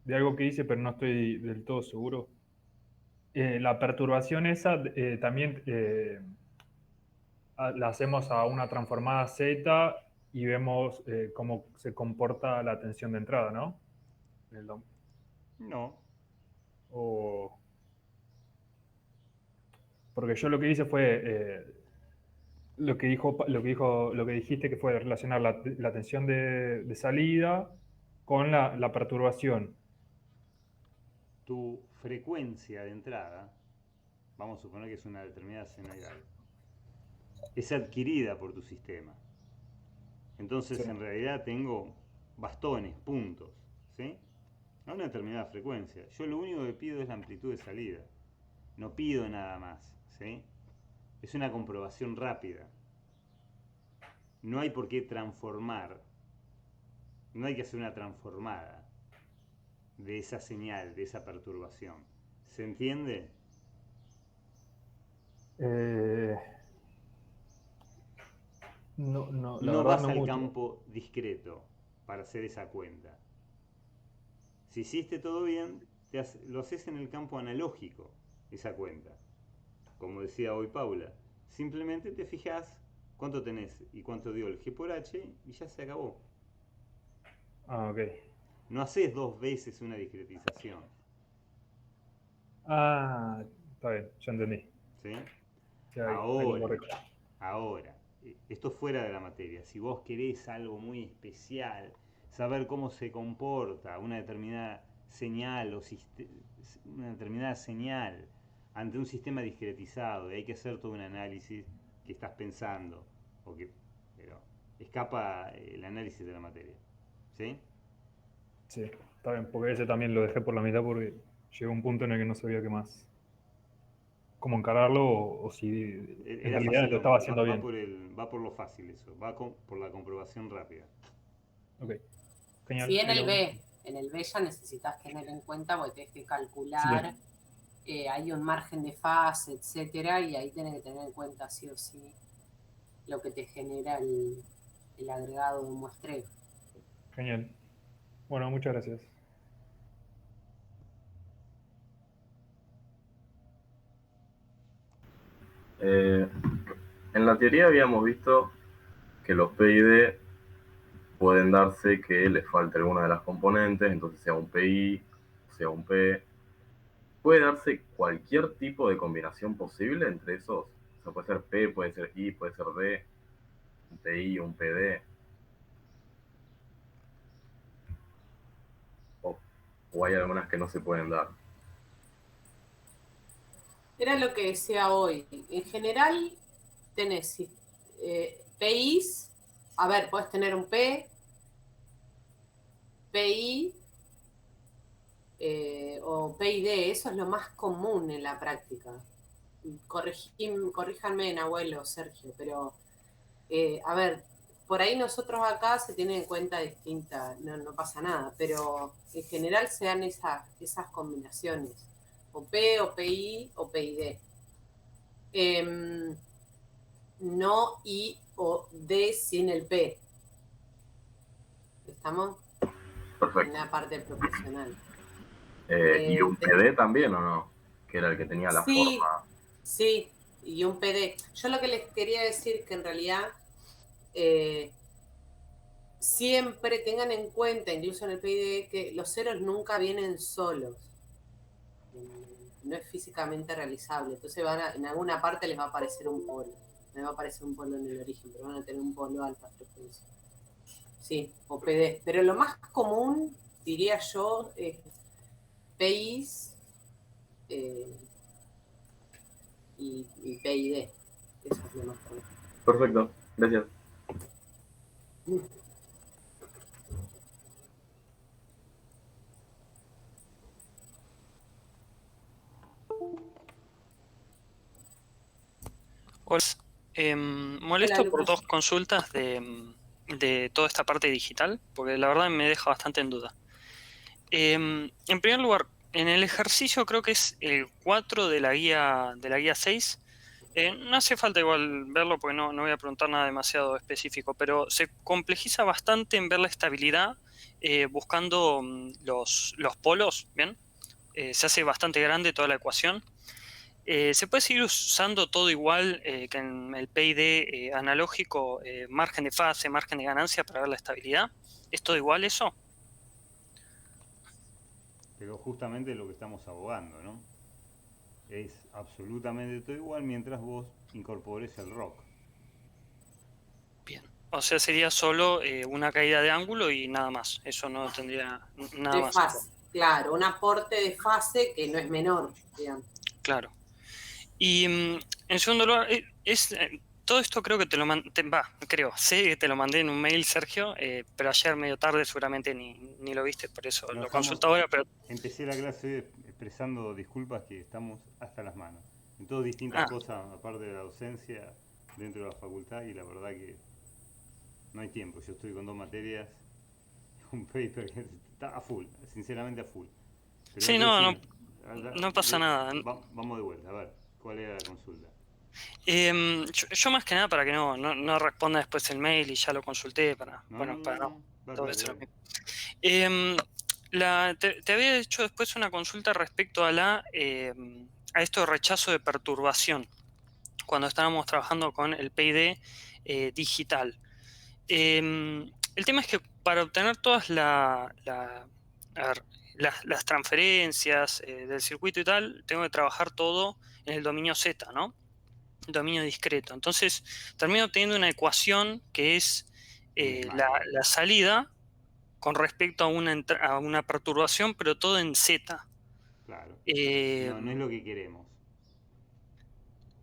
[SPEAKER 3] De algo que hice, pero no estoy del todo seguro. La perturbación esa también la hacemos a una transformada Z y vemos cómo se comporta la tensión de entrada, ¿no?
[SPEAKER 4] No.
[SPEAKER 3] O... Porque yo lo que hice fue lo que dijiste, que fue relacionar la tensión de salida con la perturbación.
[SPEAKER 4] Tu frecuencia de entrada, vamos a suponer que es una determinada senoidal, es adquirida por tu sistema. Entonces
[SPEAKER 3] Sí.
[SPEAKER 4] en realidad tengo bastones, puntos, ¿sí? A una determinada frecuencia. Yo lo único que pido es la amplitud de salida. No pido nada más, ¿sí? Es una comprobación rápida. No hay por qué transformar. No hay que hacer una transformada de esa señal, de esa perturbación. ¿Se entiende?
[SPEAKER 3] No, la
[SPEAKER 4] No
[SPEAKER 3] verdad
[SPEAKER 4] vas
[SPEAKER 3] no
[SPEAKER 4] al
[SPEAKER 3] mucho.
[SPEAKER 4] campo discreto para hacer esa cuenta. Si hiciste todo bien, lo haces en el campo analógico, esa cuenta. Como decía hoy Paula, simplemente te fijas ¿Cuánto tenés y cuánto dio el G por H? Y ya se acabó.
[SPEAKER 3] Ah, ok.
[SPEAKER 4] No haces dos veces una discretización.
[SPEAKER 3] Ah, está bien, ya entendí.
[SPEAKER 4] ¿Sí?
[SPEAKER 3] Sí, ahí lo
[SPEAKER 4] Ahora,
[SPEAKER 3] correcto.
[SPEAKER 4] ahora, esto fuera de la materia. Si vos querés algo muy especial, saber cómo se comporta una determinada señal o una determinada señal ante un sistema discretizado, y hay que hacer todo un análisis que estás pensando, pero escapa el análisis de la materia. ¿Sí?
[SPEAKER 3] Sí, está bien, porque ese también lo dejé por la mitad porque llegó un punto en el que no sabía qué más, cómo encararlo o si en
[SPEAKER 4] Era
[SPEAKER 3] realidad lo
[SPEAKER 4] facilón,
[SPEAKER 3] estaba haciendo bien.
[SPEAKER 4] va por lo fácil eso, por la comprobación rápida.
[SPEAKER 3] Ok, genial.
[SPEAKER 1] Sí, en el B ya necesitas tener en cuenta, porque tenés que calcular, hay un margen de fase, etcétera, y ahí tenés que tener en cuenta sí o sí lo que te genera el agregado de muestreo.
[SPEAKER 3] Genial. Bueno, muchas gracias.
[SPEAKER 9] En la teoría habíamos visto que los PID pueden darse que les falte alguna de las componentes, entonces sea un PI, sea un P. ¿Puede darse cualquier tipo de combinación posible entre esos? O sea, puede ser P, puede ser I, puede ser D, un PI, un PD. O hay algunas que no se pueden dar.
[SPEAKER 1] Era lo que decía hoy. En general, tenés PIs, a ver, podés tener un P, PI o PID, eso es lo más común en la práctica. Corríjanme, Nahuel o Sergio, pero a ver, por ahí nosotros acá se tienen en cuenta distintas, no pasa nada, pero en general se dan esas combinaciones, o P, o PI, o PID. No I o D sin el P. ¿Estamos?
[SPEAKER 9] Perfecto.
[SPEAKER 1] En la parte proporcional.
[SPEAKER 9] ¿Y un PD también o no? Que era el que tenía la forma.
[SPEAKER 1] Sí, y un PD. Yo lo que les quería decir que en realidad siempre tengan en cuenta, incluso en el PID, que los ceros nunca vienen solos. No es físicamente realizable. Entonces en alguna parte les va a aparecer un polo. Les va a aparecer un polo en el origen, pero van a tener un polo alta frecuencia. Sí, o PD. Pero lo más común, diría yo, es PIs y PID. Eso es lo más común.
[SPEAKER 9] Perfecto, gracias.
[SPEAKER 2] Hola. Molesto
[SPEAKER 1] Hola,
[SPEAKER 2] por
[SPEAKER 1] Lucas.
[SPEAKER 2] 2 consultas de toda esta parte digital, porque la verdad me deja bastante en duda. En primer lugar, en el ejercicio creo que es el 4 de la guía 6. No hace falta igual verlo porque no voy a preguntar nada demasiado específico, pero se complejiza bastante en ver la estabilidad buscando los polos, ¿bien? Se hace bastante grande toda la ecuación. ¿Se puede seguir usando todo igual que en el PID analógico, margen de fase, margen de ganancia para ver la estabilidad? ¿Es todo igual eso?
[SPEAKER 4] Pero justamente lo que estamos abogando, ¿no? Es absolutamente todo igual mientras vos incorpores el rock.
[SPEAKER 2] Bien. O sea, sería solo una caída de ángulo y nada más. Eso no tendría nada
[SPEAKER 1] De
[SPEAKER 2] más.
[SPEAKER 1] fase, claro, un aporte de fase que no es menor, digamos.
[SPEAKER 2] Claro. Y en segundo lugar, todo esto creo que sé que te lo mandé en un mail, Sergio, pero ayer medio tarde seguramente ni lo viste, por eso lo consulto ahora. Pero
[SPEAKER 4] Empecé la clase expresando disculpas que estamos hasta las manos. En todas distintas cosas, aparte de la docencia, dentro de la facultad, y la verdad que no hay tiempo. Yo estoy con 2 materias, un paper que está a full, sinceramente a full. Pero
[SPEAKER 2] sí, no pasa nada.
[SPEAKER 4] Vamos de vuelta, a ver, ¿cuál era la consulta?
[SPEAKER 2] Yo más que nada para que no responda después el mail y ya lo consulté para
[SPEAKER 4] No.
[SPEAKER 2] todo eso. Te había hecho después una consulta respecto a esto de rechazo de perturbación. cuando estábamos trabajando con el PID digital. El tema es que para obtener todas a ver, las transferencias del circuito y tal, tengo que trabajar todo en el dominio Z, ¿no? El dominio discreto. Entonces, termino obteniendo una ecuación que es la salida con respecto a una perturbación, pero todo en Z.
[SPEAKER 4] Claro.
[SPEAKER 2] Eh,
[SPEAKER 4] No es lo que queremos.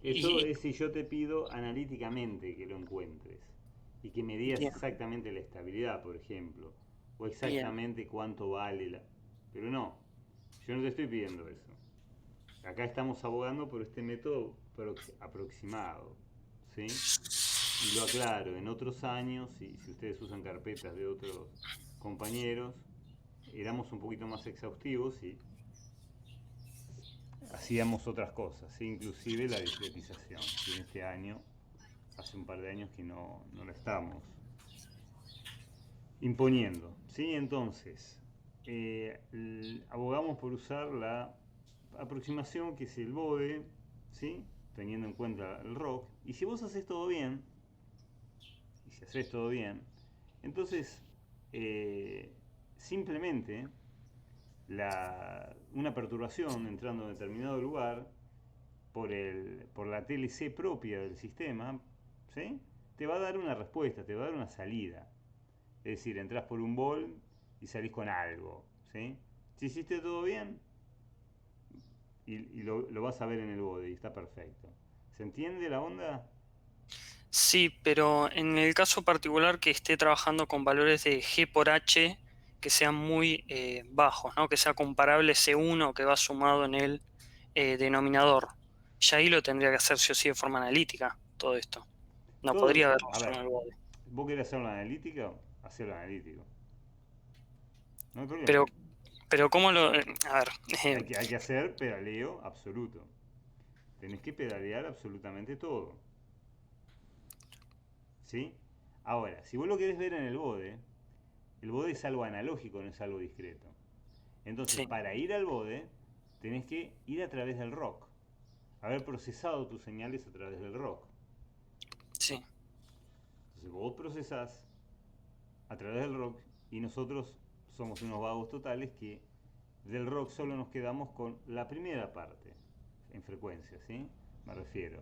[SPEAKER 4] Eso es si yo te pido analíticamente que lo encuentres y que me digas
[SPEAKER 2] Bien.
[SPEAKER 4] exactamente la estabilidad, por ejemplo, o
[SPEAKER 2] Bien.
[SPEAKER 4] exactamente cuánto vale la... Pero no, yo no te estoy pidiendo eso. Acá estamos abogando por este método aproximado, ¿sí? Y lo aclaro, en otros años, si ustedes usan carpetas de otros compañeros, éramos un poquito más exhaustivos y hacíamos otras cosas, ¿sí? Inclusive la discretización, que en este año, hace un par de años que no la estamos imponiendo, ¿sí? Entonces, abogamos por usar la aproximación que es el BODE, ¿sí? Teniendo en cuenta el ROC, y si vos haces todo bien, entonces simplemente una perturbación entrando en determinado lugar por la TLC propia del sistema, ¿sí? Te va a dar una respuesta, te va a dar una salida. Es decir, entras por un bol y salís con algo, ¿sí? Si hiciste todo bien, y lo vas a ver en el bode y está perfecto. ¿Se entiende la onda?
[SPEAKER 2] Sí, pero en el caso particular que esté trabajando con valores de G por H que sean muy bajos, ¿no? Que sea comparable ese 1 que va sumado en el denominador. Ya ahí lo tendría que hacer sí o sí de forma analítica, todo esto. No
[SPEAKER 4] Todo,
[SPEAKER 2] podría haberlo
[SPEAKER 4] a
[SPEAKER 2] solo
[SPEAKER 4] ver,
[SPEAKER 2] en el bode.
[SPEAKER 4] ¿vos querés hacerlo analítico? Hacelo analítico. No hay problema.
[SPEAKER 2] Pero ¿cómo lo...? A ver...
[SPEAKER 4] Hay que hacer pedaleo absoluto. Tenés que pedalear absolutamente todo. ¿Sí? Ahora, si vos lo querés ver en el bode es algo analógico, no es algo discreto. Entonces,
[SPEAKER 2] Sí.
[SPEAKER 4] para ir al bode, tenés que ir a través del rock. Haber procesado tus señales a través del rock.
[SPEAKER 2] Sí.
[SPEAKER 4] Entonces, vos procesás a través del rock y nosotros somos unos vagos totales que del rock solo nos quedamos con la primera parte en frecuencia, ¿sí? Me refiero.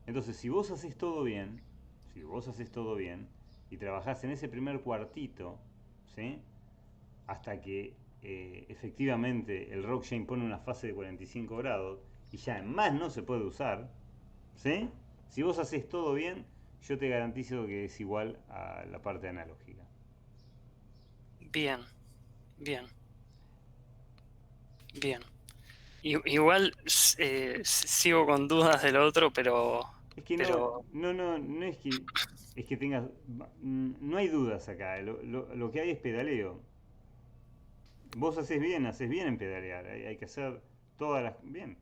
[SPEAKER 4] Entonces, si vos haces todo bien y trabajás en ese primer cuartito, ¿sí? Hasta que efectivamente el rock ya impone una fase de 45 grados y ya en más no se puede usar, ¿sí? Si vos haces todo bien, yo te garantizo que es igual a la parte analógica.
[SPEAKER 2] Bien. Igual sigo con dudas del otro, pero...
[SPEAKER 4] Es que no es que tengas... No hay dudas acá, lo que hay es pedaleo. Vos haces bien en pedalear, hay que hacer todas las... Bien,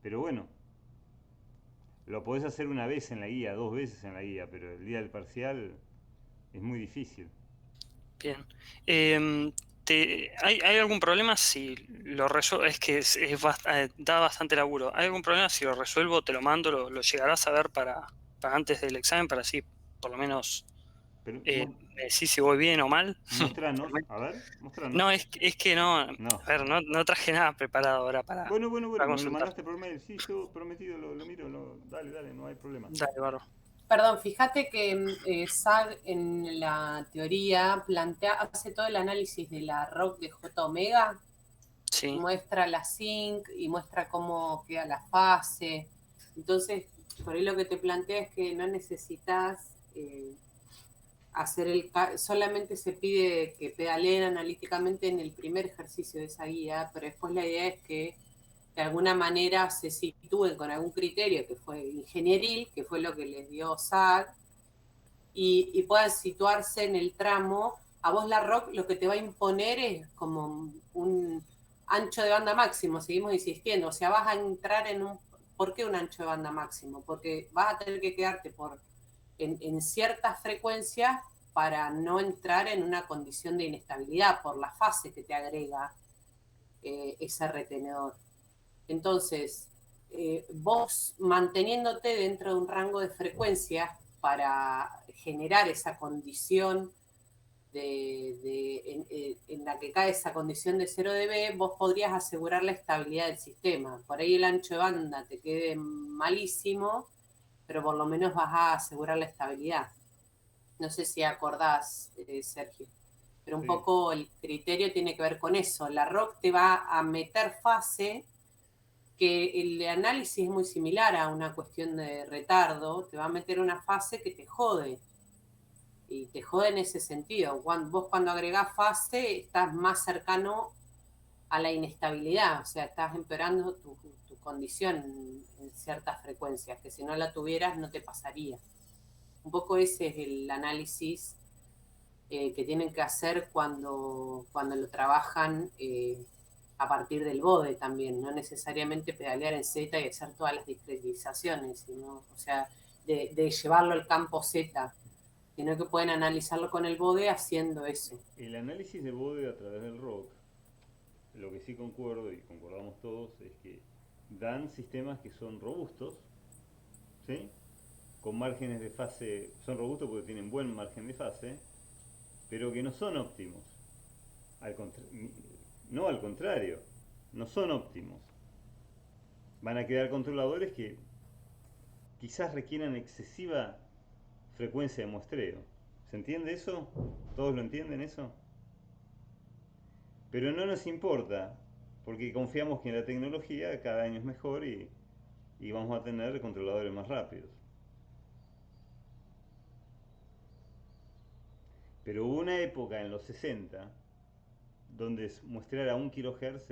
[SPEAKER 4] pero bueno, lo podés hacer una vez en la guía, 2 veces en la guía, pero el día del parcial es muy difícil.
[SPEAKER 2] Bien. ¿Hay algún problema si lo resuelvo? Es que da bastante laburo. ¿Hay algún problema si lo resuelvo, te lo mando, lo llegarás a ver para antes del examen, para así por lo menos
[SPEAKER 4] Pero,
[SPEAKER 2] me decís si voy bien o mal?
[SPEAKER 4] mostranos, a ver, mostranos.
[SPEAKER 2] No, es que no,
[SPEAKER 4] No.
[SPEAKER 2] a ver, no traje nada preparado ahora para
[SPEAKER 4] Bueno, me lo
[SPEAKER 2] consultar.
[SPEAKER 4] mandaste por mail, sí, yo prometido lo miro, dale, no hay problema.
[SPEAKER 2] Dale, Barro.
[SPEAKER 1] Perdón, fíjate que SAG en la teoría hace todo el análisis de la ROC de J omega,
[SPEAKER 2] Sí.
[SPEAKER 1] muestra la zinc y muestra cómo queda la fase. Entonces, por ahí lo que te plantea es que no necesitas solamente se pide que pedaleen analíticamente en el primer ejercicio de esa guía, pero después la idea es que de alguna manera se sitúen con algún criterio que fue ingenieril, que fue lo que les dio SAG, y puedan situarse en el tramo. A vos la ROC lo que te va a imponer es como un ancho de banda máximo, seguimos insistiendo, o sea, vas a entrar en un... ¿Por qué un ancho de banda máximo? Porque vas a tener que quedarte en ciertas frecuencias para no entrar en una condición de inestabilidad por la fase que te agrega ese retenedor. Entonces, vos manteniéndote dentro de un rango de frecuencias para generar esa condición en la que cae esa condición de 0 dB, vos podrías asegurar la estabilidad del sistema. Por ahí el ancho de banda te quede malísimo, pero por lo menos vas a asegurar la estabilidad. No sé si acordás, Sergio, pero un
[SPEAKER 4] Sí.
[SPEAKER 1] poco el criterio tiene que ver con eso. La ROC te va a meter fase, que el análisis es muy similar a una cuestión de retardo, te va a meter una fase que te jode. Y te jode en ese sentido. Vos cuando agregás fase estás más cercano a la inestabilidad, o sea, estás empeorando tu condición en ciertas frecuencias, que si no la tuvieras no te pasaría. Un poco ese es el análisis que tienen que hacer cuando lo trabajan a partir del bode también, no necesariamente pedalear en Z y hacer todas las discretizaciones, sino, o sea, de llevarlo al campo Z, sino que pueden analizarlo con el bode haciendo eso.
[SPEAKER 4] El análisis de bode a través del ROC, lo que sí concuerdo y concordamos todos es que dan sistemas que son robustos, ¿sí? Con márgenes de fase, son robustos porque tienen buen margen de fase, pero que no son óptimos. No al contrario, no son óptimos. Van a quedar controladores que quizás requieran excesiva frecuencia de muestreo. ¿Se entiende eso? ¿Todos lo entienden eso? Pero no nos importa, porque confiamos que en la tecnología cada año es mejor y vamos a tener controladores más rápidos. Pero hubo una época en los 60 donde muestrear a 1 kHz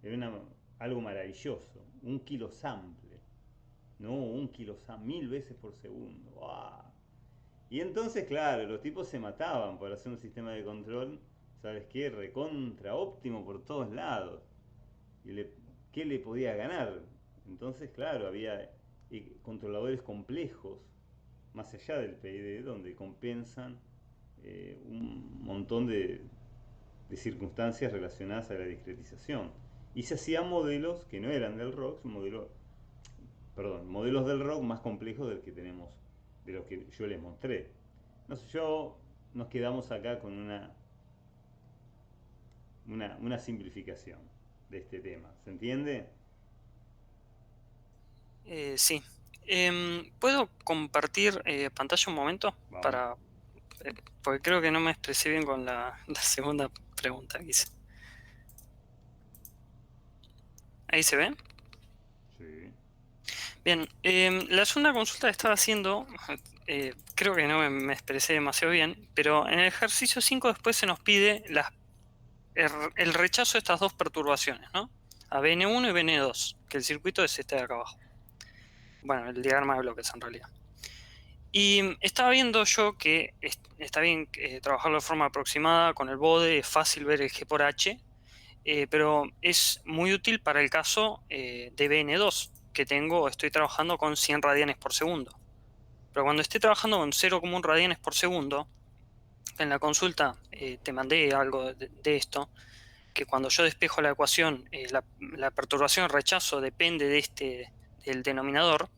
[SPEAKER 4] era algo maravilloso. 1 kilosample. No, 1 kilosample, 1000 veces por segundo. ¡Wow! Y entonces, claro, los tipos se mataban por hacer un sistema de control, ¿sabes qué? Recontra óptimo por todos lados. ¿Qué le podía ganar? Entonces, claro, había controladores complejos, más allá del PID, donde compensan un montón de circunstancias relacionadas a la discretización. Y se hacían modelos que no eran del ROC, modelos del ROC más complejos del que tenemos, de los que yo les mostré. No sé, nos quedamos acá con una simplificación de este tema. ¿Se entiende?
[SPEAKER 2] Sí. ¿Puedo compartir pantalla un momento?
[SPEAKER 4] Vamos.
[SPEAKER 2] Porque creo que no me expresé bien con la segunda pregunta que hice. ¿Ahí se ve?
[SPEAKER 4] Sí.
[SPEAKER 2] Bien, la segunda consulta que estaba haciendo, creo que no me expresé demasiado bien, pero en el ejercicio 5 después se nos pide el rechazo de estas dos perturbaciones, ¿no? A BN1 y BN2, que el circuito es este de acá abajo. Bueno, el diagrama de bloques en realidad. Y estaba viendo yo que está bien trabajarlo de forma aproximada con el bode, es fácil ver el G por H, pero es muy útil para el caso de BN2, que estoy trabajando con 100 radianes por segundo. Pero cuando esté trabajando con 0,1 radianes por segundo, en la consulta te mandé algo de esto, que cuando yo despejo la ecuación, la perturbación de rechazo depende del denominador.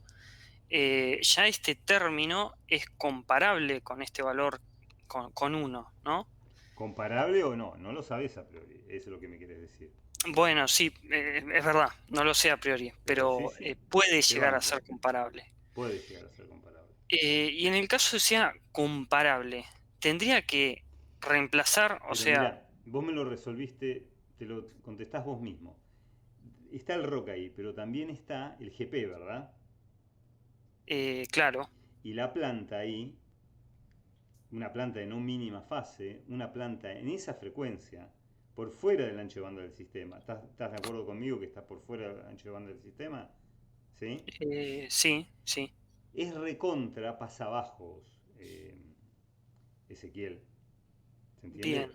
[SPEAKER 2] Ya este término es comparable con este valor con 1, ¿no?
[SPEAKER 4] ¿Comparable o no? No lo sabes a priori, eso es lo que me quieres decir.
[SPEAKER 2] Bueno, sí, es verdad, no lo sé a priori, pero
[SPEAKER 4] sí.
[SPEAKER 2] puede llegar a ser comparable.
[SPEAKER 4] Puede llegar a ser comparable.
[SPEAKER 2] Y en el caso de sea comparable, tendría que reemplazar,
[SPEAKER 4] Pero mirá, vos me lo resolviste, te lo contestás vos mismo. Está el ROC ahí, pero también está el GP, ¿verdad?
[SPEAKER 2] Claro.
[SPEAKER 4] Y la planta ahí, una planta de no mínima fase, una planta en esa frecuencia, por fuera del ancho de banda del sistema. ¿Estás de acuerdo conmigo que está por fuera del ancho de banda del sistema? ¿Sí?
[SPEAKER 2] Sí.
[SPEAKER 4] Es recontra pasabajos, Ezequiel. ¿Se entiende?
[SPEAKER 2] Bien.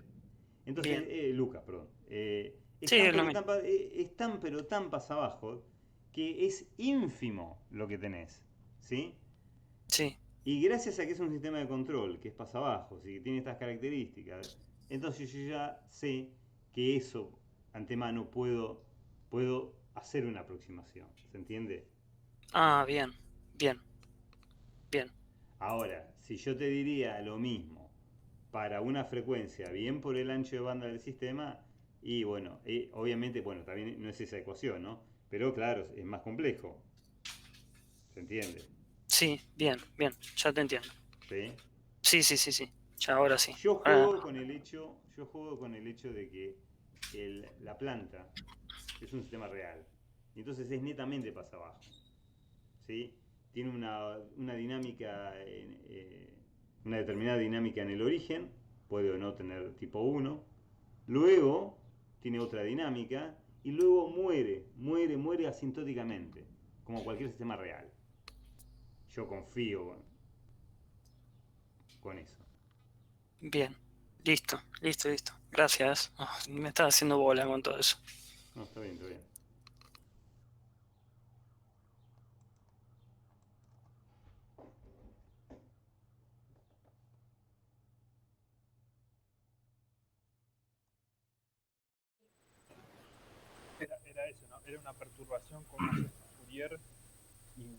[SPEAKER 4] Entonces, Lucas, perdón. Es tan pero tan pasabajo que es ínfimo lo que tenés. ¿Sí?
[SPEAKER 2] Sí.
[SPEAKER 4] Y gracias a que es un sistema de control que es pasabajos y que tiene estas características, entonces yo ya sé que eso antemano puedo hacer una aproximación. ¿Se entiende?
[SPEAKER 2] Ah, bien, bien, bien.
[SPEAKER 4] Ahora, si yo te diría lo mismo para una frecuencia bien por el ancho de banda del sistema, y bueno, obviamente, bueno, también no es esa ecuación, ¿no? Pero claro, es más complejo. ¿Se entiende?
[SPEAKER 2] Sí, bien, bien, ya te entiendo.
[SPEAKER 4] ¿Sí?
[SPEAKER 2] Sí, sí, sí, sí. Ya ahora sí.
[SPEAKER 4] Yo
[SPEAKER 2] Ah,
[SPEAKER 4] juego con el hecho de que la planta es un sistema real. Y entonces es netamente pasa abajo. ¿Sí? Tiene una dinámica, una determinada dinámica en el origen, puede o no tener tipo 1, luego tiene otra dinámica y luego muere asintóticamente, como cualquier sistema real. Yo confío con eso.
[SPEAKER 2] bien. Listo, listo, listo. Gracias. Ah, me estaba haciendo bola con todo eso.
[SPEAKER 4] No, está bien, está bien.
[SPEAKER 3] Era eso, ¿no? Era una perturbación con una serie Fourier y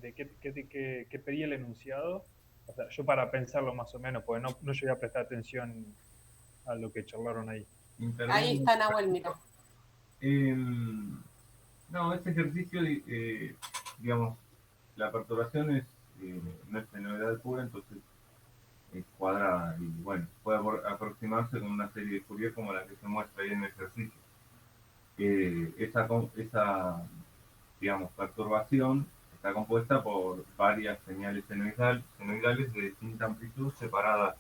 [SPEAKER 3] de qué pedía el enunciado. O sea, yo para pensarlo más o menos, porque no llegué a prestar atención a lo que charlaron ahí.
[SPEAKER 1] Ahí está Nahuel, mira.
[SPEAKER 7] No, este ejercicio, digamos, la perturbación no es senoidal pura, entonces es cuadrada y bueno, puede aproximarse con una serie de Fourier como la que se muestra ahí en el ejercicio. Esa, digamos, perturbación está compuesta por varias señales senoidales de distinta amplitud separadas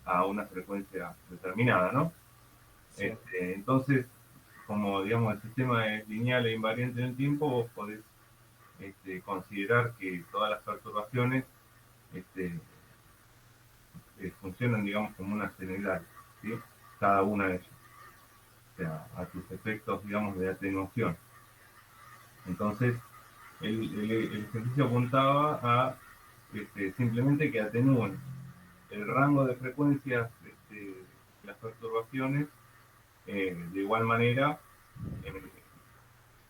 [SPEAKER 7] a una frecuencia determinada, ¿no?
[SPEAKER 3] Sí.
[SPEAKER 7] Entonces, como digamos el sistema es lineal e invariante en el tiempo, vos podés considerar que todas las perturbaciones funcionan, digamos, como una senoidal, ¿sí? Cada una de ellas, o sea, a sus efectos, digamos, de atenuación. Entonces, el ejercicio apuntaba a simplemente que atenúen el rango de frecuencias de las perturbaciones de igual manera,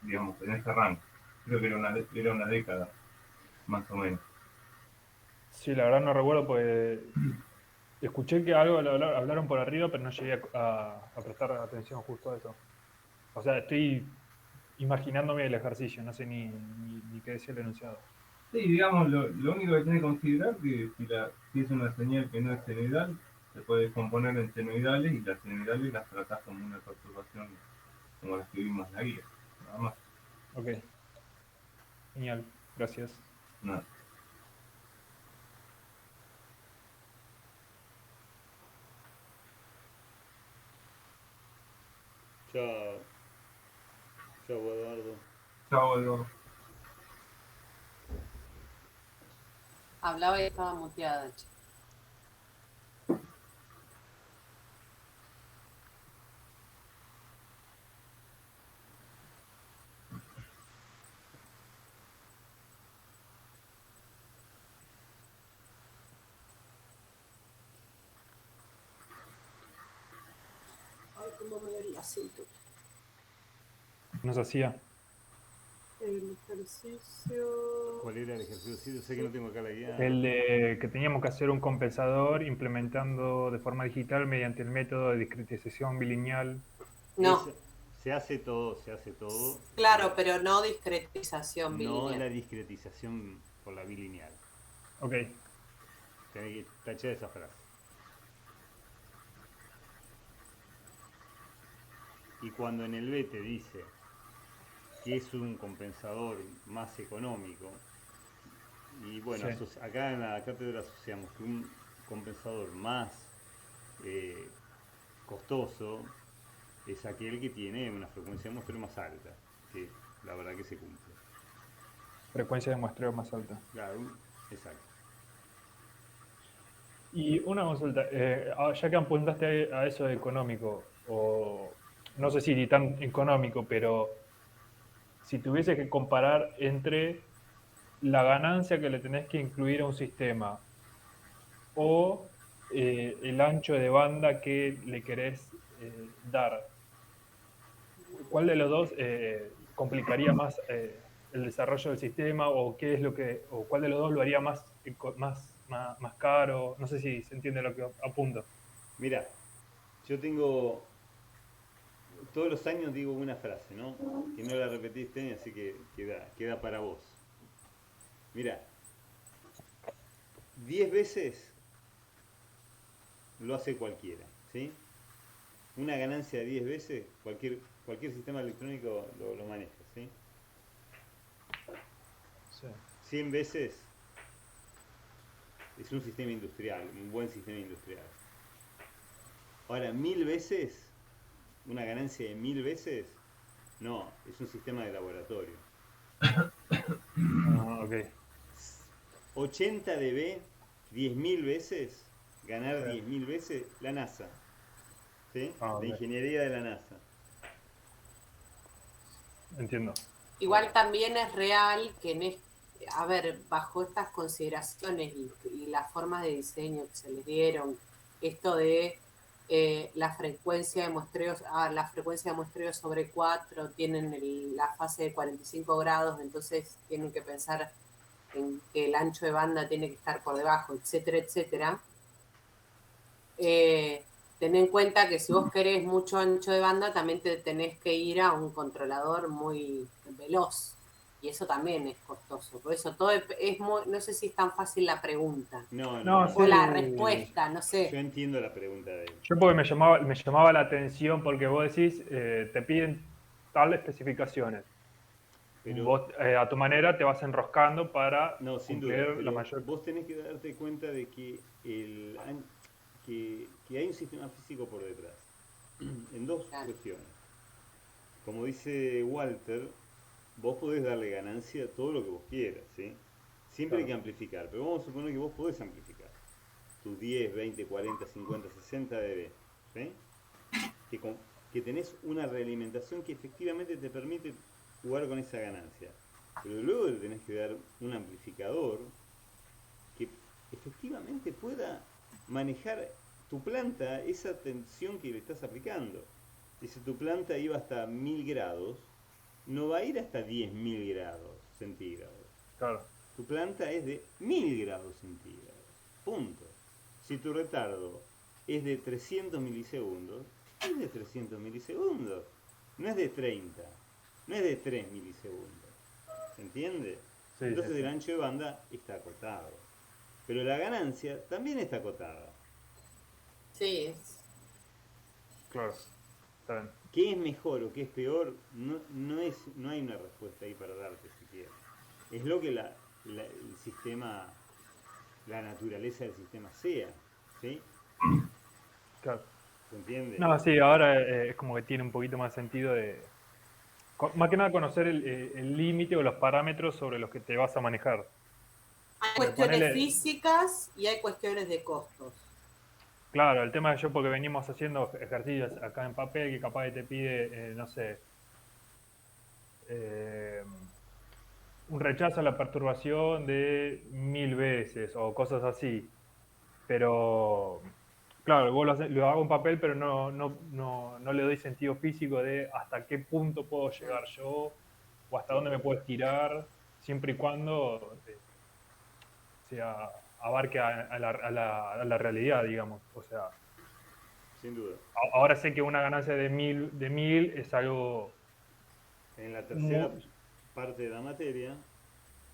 [SPEAKER 7] digamos, en ese rango. Creo que era una década, más o menos.
[SPEAKER 3] Sí, la verdad no recuerdo, pues escuché que algo hablaron por arriba, pero no llegué a prestar atención justo a eso. O sea, estoy imaginándome el ejercicio, no sé ni qué decía el enunciado.
[SPEAKER 7] Sí, digamos, lo único que tiene que considerar que si es una señal que no es senoidal, se puede componer en senoidales y las senoidales las tratás como una perturbación como las que vimos en la guía, nada más.
[SPEAKER 3] Ok, genial, gracias.
[SPEAKER 7] Nada.
[SPEAKER 4] Chao. Chao, Eduardo.
[SPEAKER 7] Chao, Eduardo.
[SPEAKER 1] Hablaba y estaba muteada, che. Ay, cómo me duele la cintura.
[SPEAKER 3] Nos hacía.
[SPEAKER 1] El ejercicio.
[SPEAKER 4] ¿Cuál era el ejercicio? Sí, yo sé que no tengo acá la guía.
[SPEAKER 3] El de que teníamos que hacer un compensador implementando de forma digital mediante el método de discretización bilineal.
[SPEAKER 1] No,
[SPEAKER 4] Se hace todo, se hace todo.
[SPEAKER 1] claro, pero no discretización
[SPEAKER 4] No la
[SPEAKER 1] bilineal.
[SPEAKER 4] discretización por la bilineal.
[SPEAKER 3] Ok,
[SPEAKER 4] Tenés que tachar esa frase. Y cuando en el B te dice que es un compensador más económico, y bueno,
[SPEAKER 3] sí.
[SPEAKER 4] acá en la cátedra asociamos que un compensador más costoso es aquel que tiene una frecuencia de muestreo más alta, que la verdad que se cumple.
[SPEAKER 3] Frecuencia de muestreo más alta.
[SPEAKER 4] Claro, exacto.
[SPEAKER 3] Y una consulta, ya que apuntaste a eso de económico, o no sé si tan económico, pero si tuviese que comparar entre la ganancia que le tenés que incluir a un sistema o el ancho de banda que le querés dar, ¿cuál de los dos complicaría más el desarrollo del sistema, o qué es lo que, o cuál de los dos lo haría más caro. No sé si se entiende lo que apunto.
[SPEAKER 4] Mira, yo tengo, todos los años digo una frase, ¿no? Que no la repetiste, así que queda para vos. Mira, 10 veces lo hace cualquiera, ¿sí? Una ganancia de 10 veces, cualquier sistema electrónico lo maneja, ¿sí?
[SPEAKER 3] Sí.
[SPEAKER 4] 100 veces es un sistema industrial, un buen sistema industrial. Ahora, 1000 veces, una ganancia de 1000 veces, no, es un sistema de laboratorio.
[SPEAKER 3] Ok.
[SPEAKER 4] 80 dB, 10.000 veces, ganar
[SPEAKER 3] Sí.
[SPEAKER 4] 10.000 veces, la NASA. ¿Sí?
[SPEAKER 3] Ah, ok.
[SPEAKER 4] La ingeniería de la NASA.
[SPEAKER 3] Entiendo.
[SPEAKER 1] Igual también es real que a ver, bajo estas consideraciones y las formas de diseño que se les dieron, esto de la frecuencia de muestreo sobre 4, tienen la fase de 45 grados, entonces tienen que pensar en que el ancho de banda tiene que estar por debajo, etcétera, etcétera. Ten en cuenta que si vos querés mucho ancho de banda, también te tenés que ir a un controlador muy veloz. Y eso también es costoso. Por eso todo es muy, no sé si es tan fácil la pregunta.
[SPEAKER 3] No,
[SPEAKER 1] O la respuesta, no sé.
[SPEAKER 4] Yo entiendo la pregunta de él.
[SPEAKER 3] Yo porque me llamaba la atención porque vos decís, te piden tal especificaciones.
[SPEAKER 4] Pero,
[SPEAKER 3] Vos a tu manera te vas enroscando para
[SPEAKER 4] no, sin
[SPEAKER 3] cumplir
[SPEAKER 4] duda,
[SPEAKER 3] la
[SPEAKER 4] pero
[SPEAKER 3] mayor...
[SPEAKER 4] vos tenés que darte cuenta de que, que hay un sistema físico por detrás. En dos cuestiones. Como dice Walter, vos podés darle ganancia a todo lo que vos quieras, ¿sí? Siempre hay que amplificar, pero vamos a suponer que vos podés amplificar tus 10, 20, 40, 50, 60 dB, ¿sí? Que tenés una realimentación que efectivamente te permite jugar con esa ganancia. Pero luego le tenés que dar un amplificador que efectivamente pueda manejar tu planta, esa tensión que le estás aplicando. Y si tu planta iba hasta 1000 grados, no va a ir hasta 10.000 grados centígrados.
[SPEAKER 3] Claro.
[SPEAKER 4] Tu planta es de 1000 grados centígrados. Punto. Si tu retardo es de 300 milisegundos, es de 300 milisegundos. No es de 30. No es de 3 milisegundos. ¿Se entiende?
[SPEAKER 3] Sí,
[SPEAKER 4] Entonces
[SPEAKER 3] sí,
[SPEAKER 4] el ancho de banda está acotado. Pero la ganancia también está acotada.
[SPEAKER 1] Sí.
[SPEAKER 3] Claro. Está bien.
[SPEAKER 4] ¿Qué es mejor o qué es peor? No hay una respuesta ahí para darte siquiera. Es lo que el sistema, la naturaleza del sistema sea, ¿sí?
[SPEAKER 3] Claro.
[SPEAKER 4] ¿Se entiende?
[SPEAKER 3] No, sí, ahora es como que tiene un poquito más sentido de... Más que nada conocer el límite o los parámetros sobre los que te vas a manejar.
[SPEAKER 1] Hay cuestiones físicas y hay cuestiones de costos.
[SPEAKER 3] Claro, el tema es yo porque venimos haciendo ejercicios acá en papel que capaz que te pide, no sé, un rechazo a la perturbación de 1000 veces o cosas así. Pero, claro, vos lo hago en papel, pero no le doy sentido físico de hasta qué punto puedo llegar yo o hasta dónde me puedo estirar, siempre y cuando abarque a la realidad, digamos. O sea,
[SPEAKER 4] sin duda.
[SPEAKER 3] Ahora sé que una ganancia de 1000 es algo...
[SPEAKER 4] En la tercera parte de la materia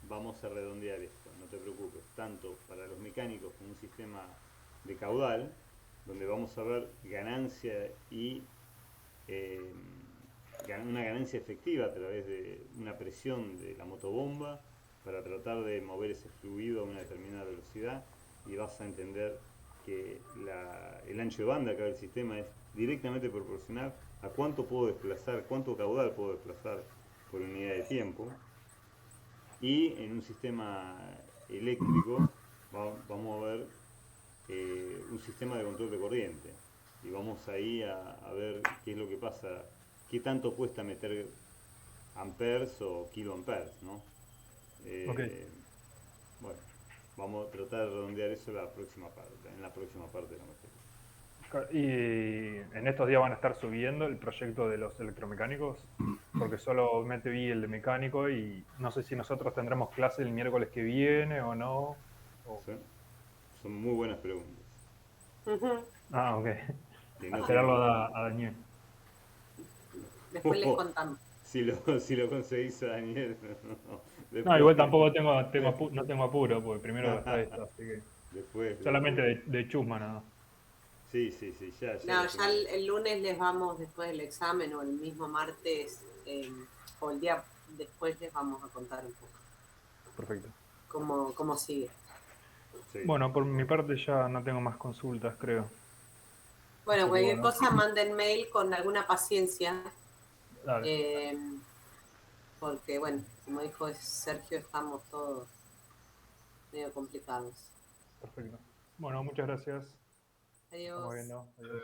[SPEAKER 4] vamos a redondear esto, no te preocupes, tanto para los mecánicos como un sistema de caudal, donde vamos a ver ganancia y una ganancia efectiva a través de una presión de la motobomba para tratar de mover ese fluido a una determinada velocidad, y vas a entender que el ancho de banda acá del sistema es directamente proporcional a cuánto puedo desplazar, cuánto caudal puedo desplazar por unidad de tiempo. Y en un sistema eléctrico vamos a ver un sistema de control de corriente, y vamos ahí a ver qué es lo que pasa, qué tanto cuesta meter amperes o kiloamperes, ¿no?
[SPEAKER 3] Okay.
[SPEAKER 4] Bueno, vamos a tratar de redondear eso en la próxima parte de la materia.
[SPEAKER 3] Y en estos días van a estar subiendo el proyecto de los electromecánicos, porque solamente vi el de mecánico y no sé si nosotros tendremos clase el miércoles que viene o no.
[SPEAKER 4] Son muy buenas preguntas.
[SPEAKER 3] Ah, ok.
[SPEAKER 4] Que no
[SPEAKER 3] Esperarlo
[SPEAKER 4] tengo-
[SPEAKER 3] a Daniel.
[SPEAKER 1] Después les contamos.
[SPEAKER 4] Si lo conseguís a Daniel.
[SPEAKER 3] No, igual tampoco no tengo apuro, porque primero está esto, así que
[SPEAKER 4] Después.
[SPEAKER 3] solamente de chusma nada.
[SPEAKER 4] Sí, ya.
[SPEAKER 1] No, ya el lunes les vamos, después del examen o el mismo martes o el día después les vamos a contar un poco
[SPEAKER 3] Perfecto.
[SPEAKER 1] cómo sigue.
[SPEAKER 4] Sí.
[SPEAKER 3] Bueno, por mi parte ya no tengo más consultas, creo.
[SPEAKER 1] Bueno,
[SPEAKER 3] Así que
[SPEAKER 1] cualquier
[SPEAKER 3] bueno.
[SPEAKER 1] cosa manden mail con alguna paciencia.
[SPEAKER 3] Dale.
[SPEAKER 1] Porque, bueno, como dijo Sergio, estamos todos medio complicados.
[SPEAKER 3] Perfecto. Bueno, muchas gracias.
[SPEAKER 1] Adiós.
[SPEAKER 3] Estamos viendo. Adiós.